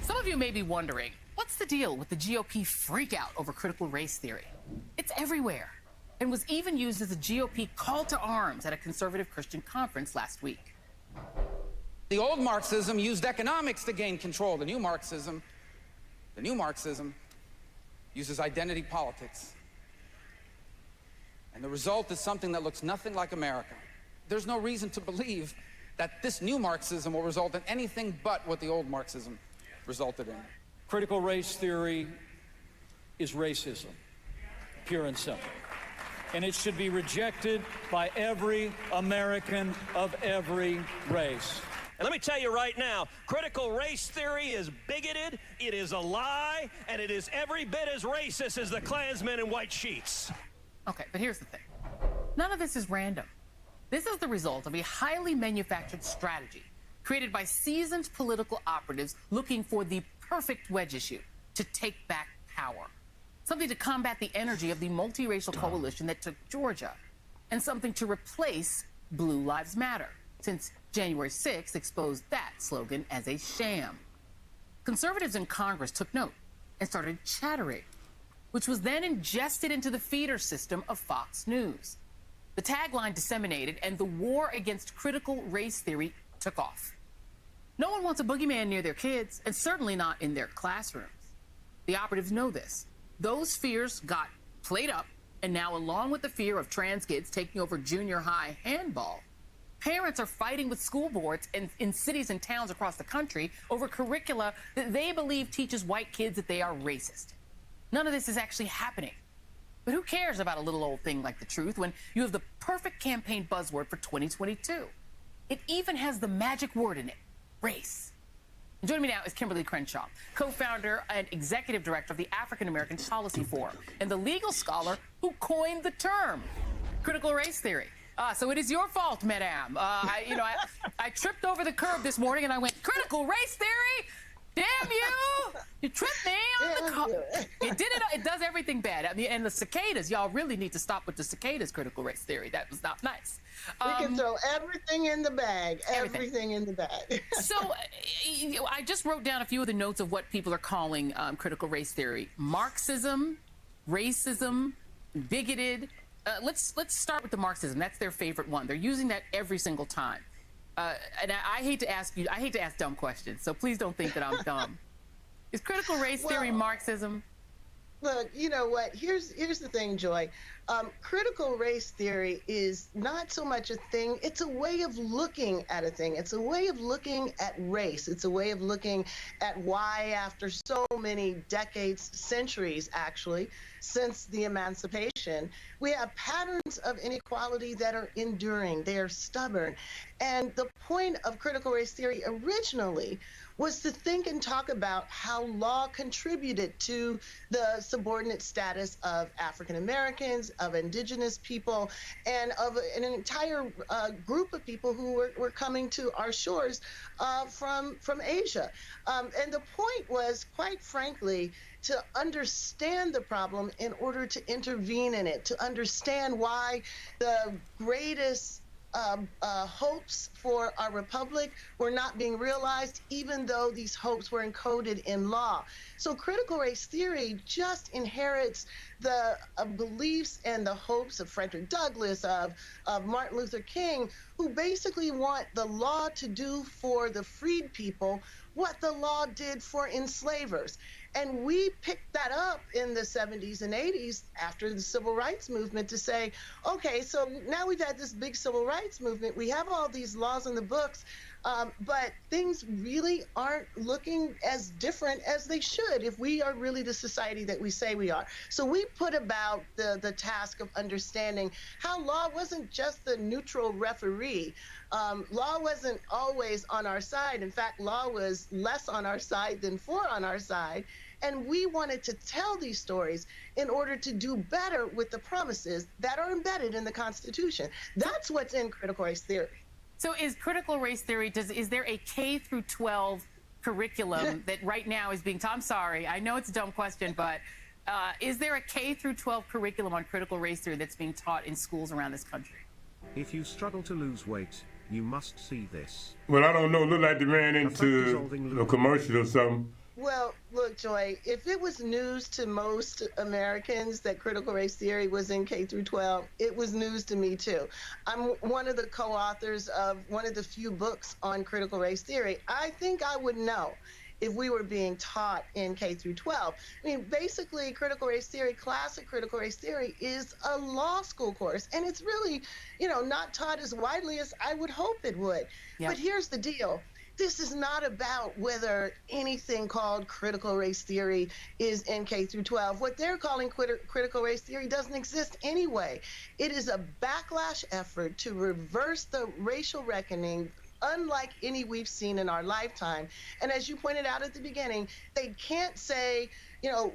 Some of you may be wondering, what's the deal with the GOP freakout over critical race theory? It's everywhere and was even used as a GOP call to arms at a conservative Christian conference last week. The old Marxism used economics to gain control. The new Marxism uses identity politics. And the result is something that looks nothing like America. There's no reason to believe that this new Marxism will result in anything but what the old Marxism resulted in. Critical race theory is racism, pure and simple. And it should be rejected by every American of every race. And let me tell you right now, critical race theory is bigoted, it is a lie, and it is every bit as racist as the Klansmen in white sheets. Okay, but here's the thing. None of this is random. This is the result of a highly manufactured strategy created by seasoned political operatives looking for the perfect wedge issue to take back power. Something to combat the energy of the multiracial coalition that took Georgia, and something to replace Blue Lives Matter, since January 6th exposed that slogan as a sham. Conservatives in Congress took note and started chattering, which was then ingested into the feeder system of Fox News. The tagline disseminated, and the war against critical race theory took off. No one wants a boogeyman near their kids, and certainly not in their classrooms. The operatives know this. Those fears got played up, and now, along with the fear of trans kids taking over junior high handball, parents are fighting with school boards in cities and towns across the country over curricula that they believe teaches white kids that they are racist. None of this is actually happening. But who cares about a little old thing like the truth when you have the perfect campaign buzzword for 2022? It even has the magic word in it, race. And joining me now is Kimberly Crenshaw, co-founder and executive director of the African American Policy Forum, and the legal scholar who coined the term critical race theory. So it is your fault, madame. I tripped over the curb this morning and I went, critical race theory? Damn you! You tripped me on the car. It did it. It does everything bad. I mean, and the cicadas, y'all really need to stop with the cicadas critical race theory. That was not nice. We can throw everything in the bag. Everything in the bag. So I just wrote down a few of the notes of what people are calling critical race theory: Marxism, racism, bigoted. Let's start with the Marxism. That's their favorite one. They're using that every single time. And I hate to ask dumb questions, so please don't think that I'm dumb. Is critical race theory Marxism? Look, you know what? Here's the thing, Joy. Critical race theory is not so much a thing, it's a way of looking at a thing. It's a way of looking at race. It's a way of looking at why, after so many decades, centuries actually, since the emancipation, we have patterns of inequality that are enduring, they are stubborn. And the point of critical race theory originally was to think and talk about how law contributed to the subordinate status of African Americans, of indigenous people, and of an entire group of people who were coming to our shores from Asia. And the point was, quite frankly, to understand the problem in order to intervene in it, to understand why the greatest hopes for our republic were not being realized, even though these hopes were encoded in law. So critical race theory just inherits the beliefs and the hopes of Frederick Douglass, of Martin Luther King, who basically want the law to do for the freed people what the law did for enslavers. And we picked that up in the 70s and 80s after the civil rights movement to say, okay, so now we've had this big civil rights movement. We have all these laws in the books, but things really aren't looking as different as they should if we are really the society that we say we are. So we put about the task of understanding how law wasn't just the neutral referee. Law wasn't always on our side. In fact, law was less on our side than for on our side. And we wanted to tell these stories in order to do better with the promises that are embedded in the Constitution. That's what's in critical race theory. So is critical race theory, is there a K through 12 curriculum that right now is being taught? I'm sorry, I know it's a dumb question, but is there a K through 12 curriculum on critical race theory that's being taught in schools around this country? If you struggle to lose weight, you must see this. Well, I don't know, look like they ran into a commercial or something. Well, look, Joy, if it was news to most Americans that critical race theory was in K through 12, it was news to me too. I'm one of the co-authors of one of the few books on critical race theory. I think I would know if we were being taught in K through 12. I mean, basically, critical race theory, classic critical race theory, is a law school course, and it's really, not taught as widely as I would hope it would. Yeah. But here's the deal. This is not about whether anything called critical race theory is in K through 12. What they're calling critical race theory doesn't exist anyway. It is a backlash effort to reverse the racial reckoning unlike any we've seen in our lifetime. And as you pointed out at the beginning, they can't say,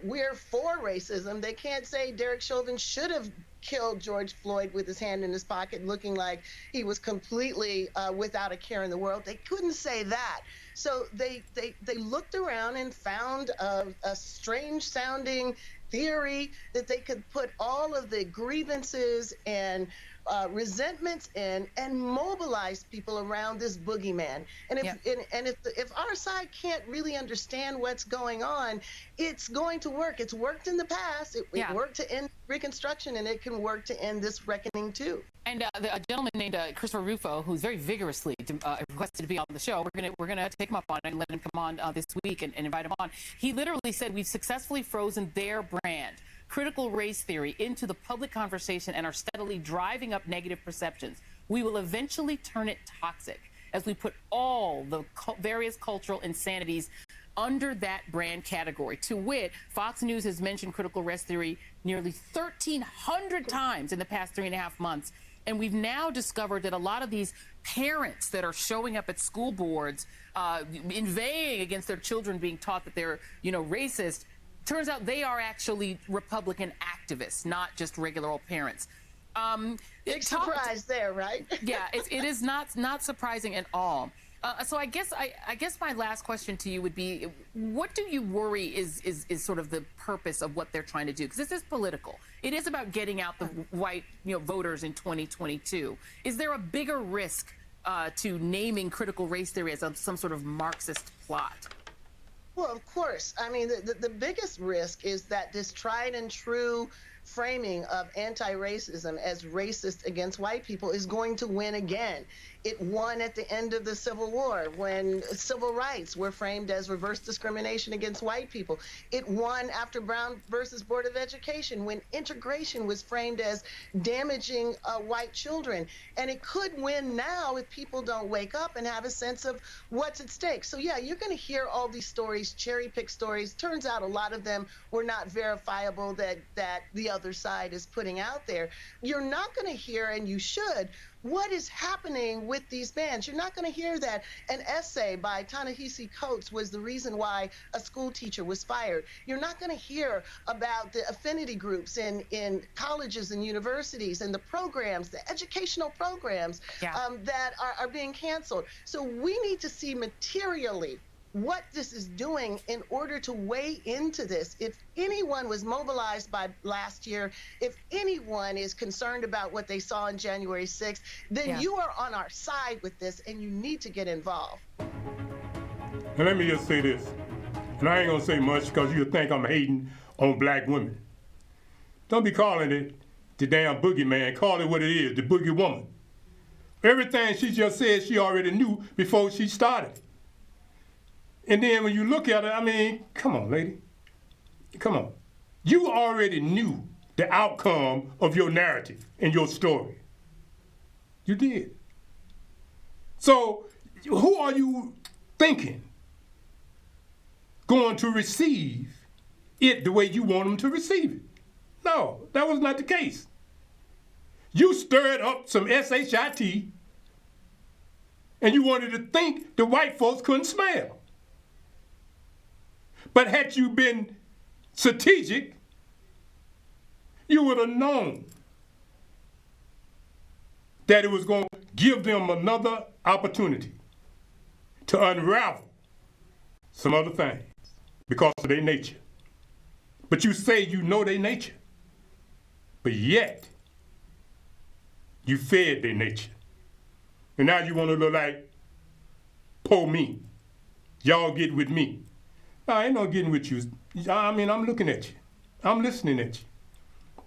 we're for racism. They can't say Derek Chauvin should have killed George Floyd with his hand in his pocket, looking like he was completely without a care in the world. They couldn't say that. So they looked around and found a strange sounding theory that they could put all of the grievances and resentments in and mobilize people around this boogeyman. And if our side can't really understand what's going on, it's going to work. It's worked in the past. It worked to end Reconstruction, and it can work to end this reckoning too. And a gentleman named Christopher Rufo, who's very vigorously requested to be on the show, we're gonna take him up on it and let him come on this week and invite him on. He literally said, we've successfully frozen their brand, critical race theory, into the public conversation and are steadily driving up negative perceptions. We will eventually turn it toxic as we put all the various cultural insanities under that brand category. To wit, Fox News has mentioned critical race theory nearly 1,300 times in the past 3.5 months. And we've now discovered that a lot of these parents that are showing up at school boards, inveighing against their children being taught that they're, racist, turns out they are actually Republican activists, not just regular old parents. Big surprise there, right? Yeah, it is not surprising at all. So I guess my last question to you would be, what do you worry is sort of the purpose of what they're trying to do? Because this is political. It is about getting out the white voters in 2022. Is there a bigger risk to naming critical race theory as some sort of Marxist plot? Well, of course. I mean, the biggest risk is that this tried and true framing of anti-racism as racist against white people is going to win again. It won at the end of the Civil War when civil rights were framed as reverse discrimination against white people. It won after Brown versus Board of Education when integration was framed as damaging white children. And it could win now if people don't wake up and have a sense of what's at stake. So yeah, you're going to hear all these stories, cherry-pick stories. Turns out a lot of them were not verifiable that the other side is putting out there. You're not going to hear, and you should, what is happening with these bans. You're not going to hear that an essay by Ta-Nehisi Coates was the reason why a school teacher was fired. You're not going to hear about the affinity groups in colleges and universities and the programs, the educational programs that are being canceled. So we need to see materially what this is doing in order to weigh into this. If anyone was mobilized by last year, if anyone is concerned about what they saw on January 6th, then you are on our side with this and you need to get involved. And let me just say this, and I ain't gonna say much because you'll think I'm hating on black women. Don't be calling it the damn boogeyman, call it what it is, the boogie woman. Everything she just said she already knew before she started. And then when you look at it, I mean, come on, lady. Come on. You already knew the outcome of your narrative and your story. You did. So who are you thinking going to receive it the way you want them to receive it? No, that was not the case. You stirred up some SHIT and you wanted to think the white folks couldn't smell. But had you been strategic, you would have known that it was going to give them another opportunity to unravel some other things because of their nature. But you say you know their nature, but yet you fed their nature. And now you want to look like, po me. Y'all get with me. I ain't no getting with you. I mean, I'm looking at you. I'm listening at you.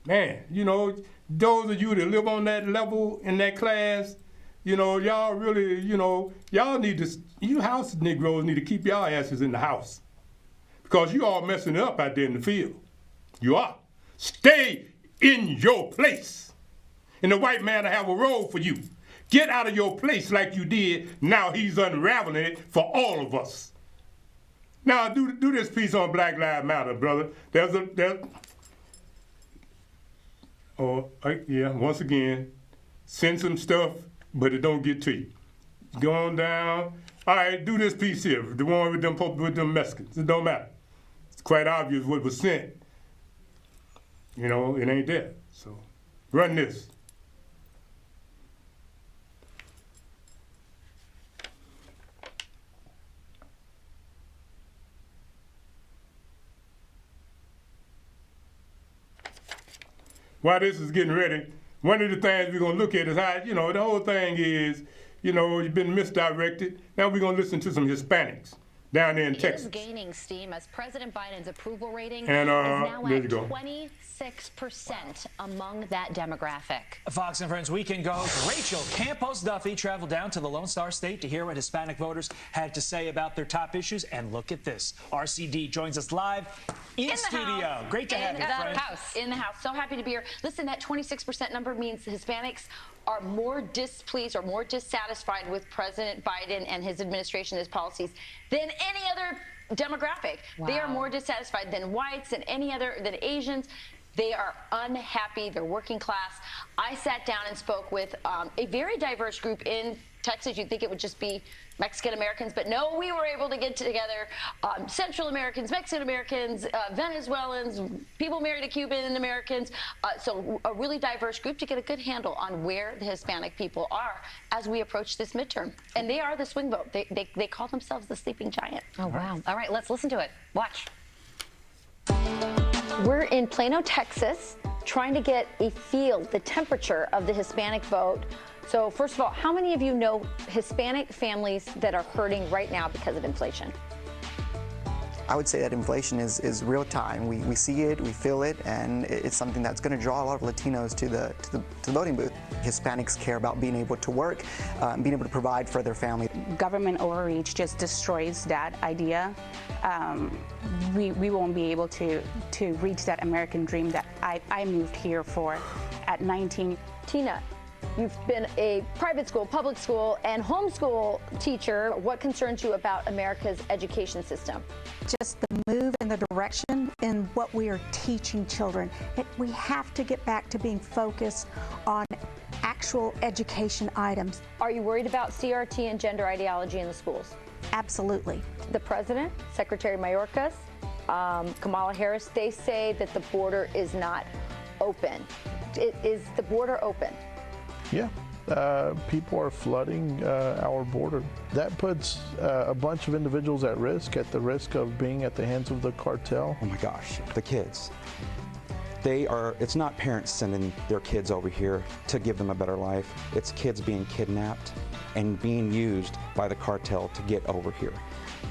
Man, you know, those of you that live on that level in that class, you know, y'all really, you know, y'all need to, you house Negroes need to keep y'all asses in the house. Because you all messing it up out there in the field. You are. Stay in your place. And the white man will have a role for you. Get out of your place like you did. Now he's unraveling it for all of us. Now, do this piece on Black Lives Matter, brother. Once again, send some stuff, but it don't get to you. Go on down. All right, do this piece here, the one with them Mexicans. It don't matter. It's quite obvious what was sent. You know, it ain't there. So, run this. While this is getting ready, one of the things we're going to look at is how, you know, the whole thing is, you know, you've been misdirected. Now we're going to listen to some Hispanics down there in Texas. It is gaining steam as President Biden's approval rating and, is now at 26% among that demographic. Fox and Friends Weekend goes. Rachel Campos Duffy traveled down to the Lone Star State to hear what Hispanic voters had to say about their top issues. And look at this. RCD joins us live in studio. Great to have you, friend. In the house. So happy to be here. Listen, that 26% number means Hispanics are more displeased or more dissatisfied with President Biden and his administration, his policies, than any other demographic. Wow. They are more dissatisfied than whites, than Asians. They are unhappy. They're working class. I sat down and spoke with a very diverse group in Texas. You'd think it would just be Mexican Americans, but no, we were able to get together Central Americans, Mexican Americans, Venezuelans, people married to Cuban Americans. So a really diverse group to get a good handle on where the Hispanic people are as we approach this midterm. And they are the swing vote. They call themselves the sleeping giant. Oh, wow. All right, let's listen to it. Watch. We're in Plano, Texas, trying to get a feel, the temperature of the Hispanic vote. So first of all, how many of you know Hispanic families that are hurting right now because of inflation? I would say that inflation is real time. We see it, we feel it, and it's something that's going to draw a lot of Latinos to the voting booth. Hispanics care about being able to work, being able to provide for their family. Government overreach just destroys that idea. We won't be able to reach that American dream that I moved here for at 19. Tina, you've been a private school, public school, and homeschool teacher. What concerns you about America's education system? Just the move in the direction in what we are teaching children. We have to get back to being focused on actual education items. Are you worried about CRT and gender ideology in the schools? Absolutely. The president, Secretary Mayorkas, Kamala Harris, they say that the border is not open. Is the border open? Yeah. People are flooding our border. That puts a bunch of individuals at the risk of being at the hands of the cartel. Oh my gosh, the kids. It's not parents sending their kids over here to give them a better life. It's kids being kidnapped and being used by the cartel to get over here.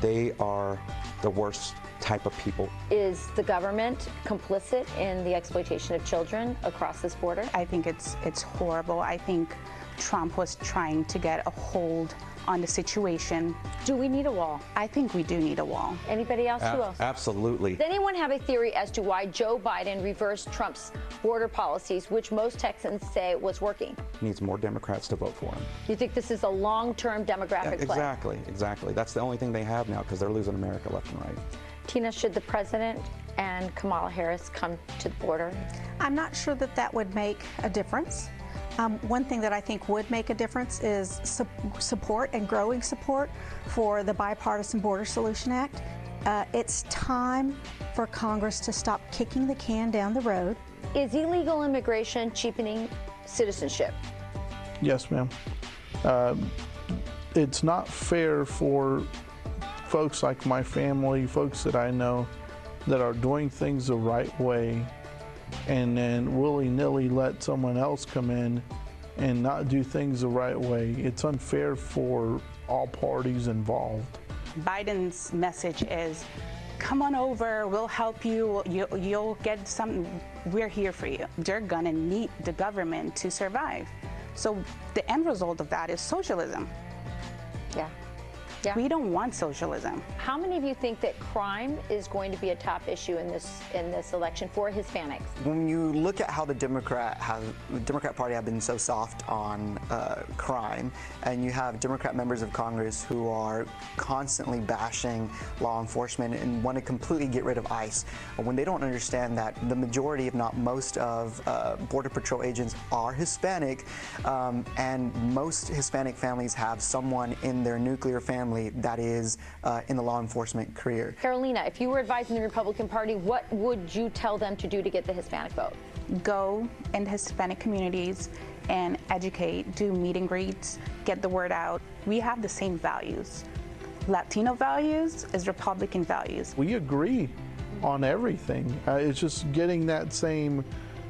They are the worst type of people. Is the government complicit in the exploitation of children across this border? I think it's horrible. I think Trump was trying to get a hold on the situation. Do we need a wall? I think we do need a wall. Anybody else? Who else? Absolutely. Does anyone have a theory as to why Joe Biden reversed Trump's border policies, which most Texans say was working? Needs more Democrats to vote for him. You think this is a long-term demographic play? Exactly. That's the only thing they have now because they're losing America left and right. Tina, should the president and Kamala Harris come to the border? I'm not sure that would make a difference. One thing that I think would make a difference is support and growing support for the Bipartisan Border Solution Act. It's time for Congress to stop kicking the can down the road. Is illegal immigration cheapening citizenship? Yes, ma'am. It's not fair for folks like my family, folks that I know that are doing things the right way, and then willy-nilly let someone else come in and not do things the right way. It's unfair for all parties involved. Biden's message is, come on over, we'll help you, you'll get something, we're here for you. They're gonna need the government to survive. So the end result of that is socialism. Yeah. We don't want socialism. How many of you think that crime is going to be a top issue in this election for Hispanics? When you look at how the Democrat Party have been so soft on crime, and you have Democrat members of Congress who are constantly bashing law enforcement and want to completely get rid of ICE, when they don't understand that the majority, if not most, of Border Patrol agents are Hispanic, and most Hispanic families have someone in their nuclear family that is in the law enforcement career. Carolina, if you were advising the Republican Party, what would you tell them to do to get the Hispanic vote? Go in Hispanic communities and educate, do meet and greets, get the word out. We have the same values. Latino values is Republican values. We agree on everything. It's just getting that same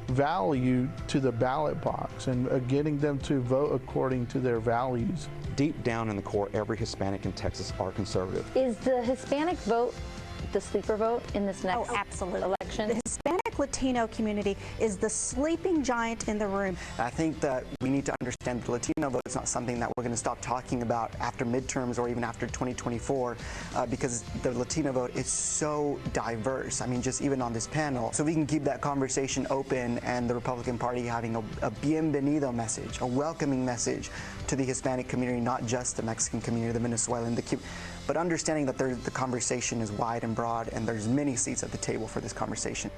value to the ballot box and getting them to vote according to their values. Deep down in the core, every Hispanic in Texas are conservative. Is the Hispanic vote the sleeper vote in this next election? The Hispanic Latino community is the sleeping giant in the room. I think that we need to understand the Latino vote is not something that we're going to stop talking about after midterms or even after 2024 because the Latino vote is so diverse. I mean, just even on this panel. So we can keep that conversation open and the Republican Party having a bienvenido message, a welcoming message to the Hispanic community, not just the Mexican community, the Venezuelan, but understanding that the conversation is wide and broad and there's many seats at the table for this conversation.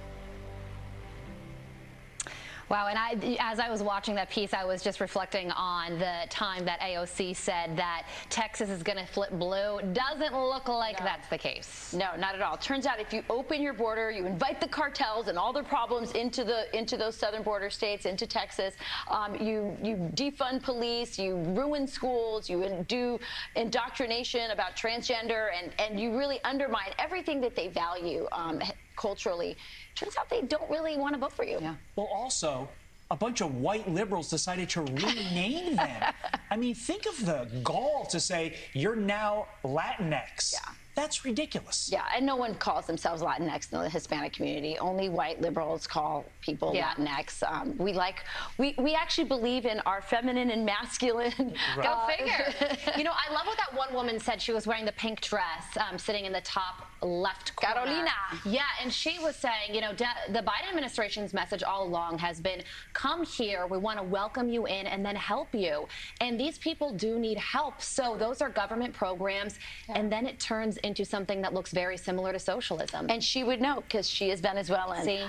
Wow, and as I was watching that piece, I was just reflecting on the time that AOC said that Texas is going to flip blue. Doesn't look like that's the case. No, not at all. Turns out if you open your border, you invite the cartels and all their problems into those southern border states, into Texas. You defund police, you ruin schools, you do indoctrination about transgender, and you really undermine everything that they value culturally. Turns out they don't really want to vote for you. Yeah. Well, also, a bunch of white liberals decided to rename them. I mean, think of the gall to say, you're now Latinx. Yeah. That's ridiculous. Yeah, and no one calls themselves Latinx in the Hispanic community. Only white liberals call people Latinx. We actually believe in our feminine and masculine. Go figure. You know, I love what that one woman said. She was wearing the pink dress, sitting in the top left corner. Carolina. Yeah, and she was saying, you know, the Biden administration's message all along has been, come here, we want to welcome you in and then help you. And these people do need help. So those are government programs, and then it turns into something that looks very similar to socialism. And she would know because she is Venezuelan. See?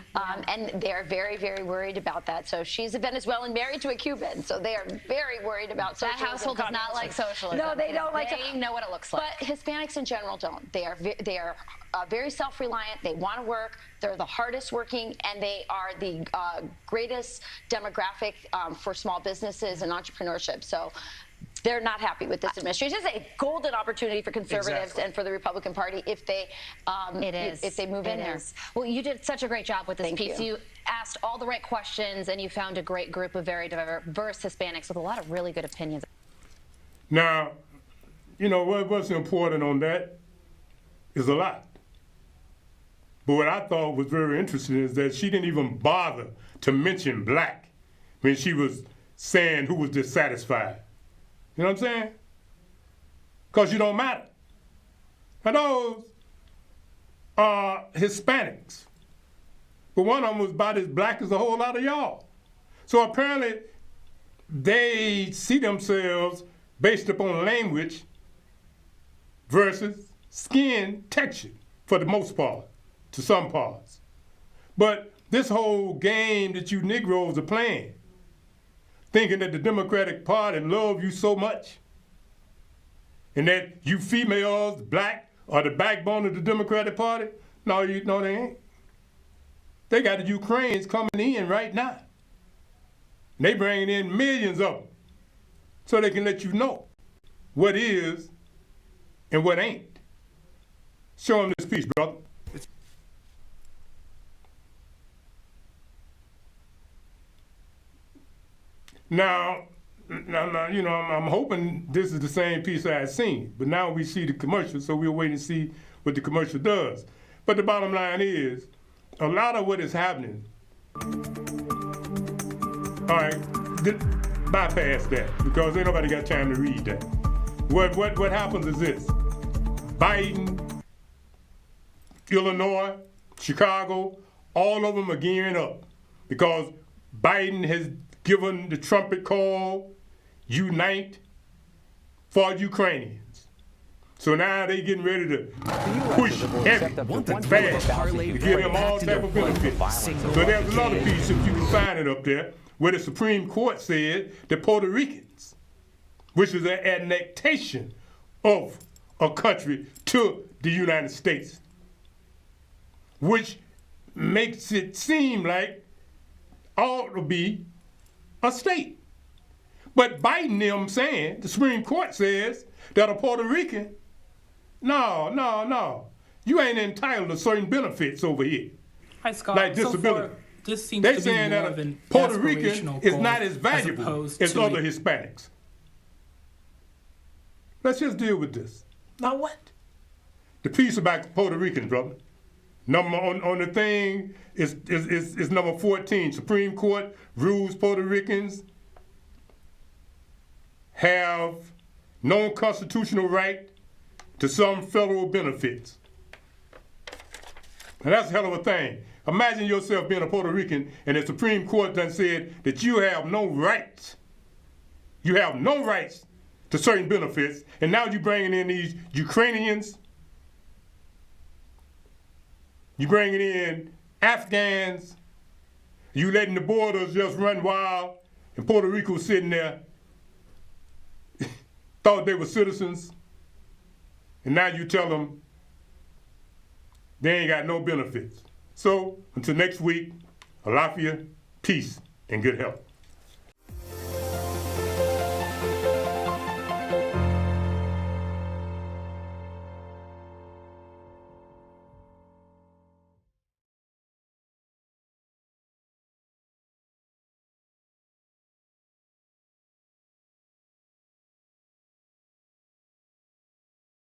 And they're very, very worried about that. So she's a Venezuelan married to a Cuban. So they are very worried about socialism. That household does not like socialism. No, they don't like it. They know what it looks like. But Hispanics in general don't. They are very self-reliant. They want to work. They're the hardest working, and they are the greatest demographic for small businesses and entrepreneurship. So they're not happy with this administration. It's a golden opportunity for conservatives and for the Republican Party if they if they move in there. Well, you did such a great job with this Thank piece. you. You asked all the right questions, and you found a great group of very diverse Hispanics with a lot of really good opinions. Now, you know, what's important on that is a lot. But what I thought was very interesting is that she didn't even bother to mention black when she was saying who was dissatisfied. You know what I'm saying? Because you don't matter. And those are Hispanics. But one of them was about as black as a whole lot of y'all. So apparently they see themselves based upon language versus skin texture for the most part, to some parts. But this whole game that you Negroes are playing, thinking that the Democratic Party love you so much, and that you females, black, are the backbone of the Democratic Party, no, they ain't. They got the Ukrainians coming in right now. And they bringing in millions of them so they can let you know what is and what ain't. Show them this piece, brother. Now, you know, I'm hoping this is the same piece I had seen, but now we see the commercial, so we'll wait and see what the commercial does. But the bottom line is, a lot of what is happening, all right, bypass that, because ain't nobody got time to read that. What happens is this: Biden, Illinois, Chicago, all of them are gearing up because Biden has given the trumpet call, unite for Ukrainians. So now they getting ready to push heavy and fast to give them all type of benefits. So there's another piece, if you can find it up there, where the Supreme Court said that Puerto Ricans, which is an annexation of a country to the United States, which makes it seem like ought to be a state. But Biden them saying, the Supreme Court says that a Puerto Rican, no, you ain't entitled to certain benefits over here. Hi, Scott. Like disability. So far, this seems They're to saying be more that of a an Puerto Rican aspirational is goal not as valuable opposed as to other Hispanics. Let's just deal with this. Now what? The piece about Puerto Ricans, brother. Number on the thing is number 14. Supreme Court rules Puerto Ricans have no constitutional right to some federal benefits. And that's a hell of a thing. Imagine yourself being a Puerto Rican and the Supreme Court done said that you have no rights. You have no rights to certain benefits, and now you're bringing in these Ukrainians, you're bringing in Afghans, you letting the borders just run wild, and Puerto Rico sitting there, thought they were citizens, and now you tell them they ain't got no benefits. So, until next week, Alafia, peace, and good health.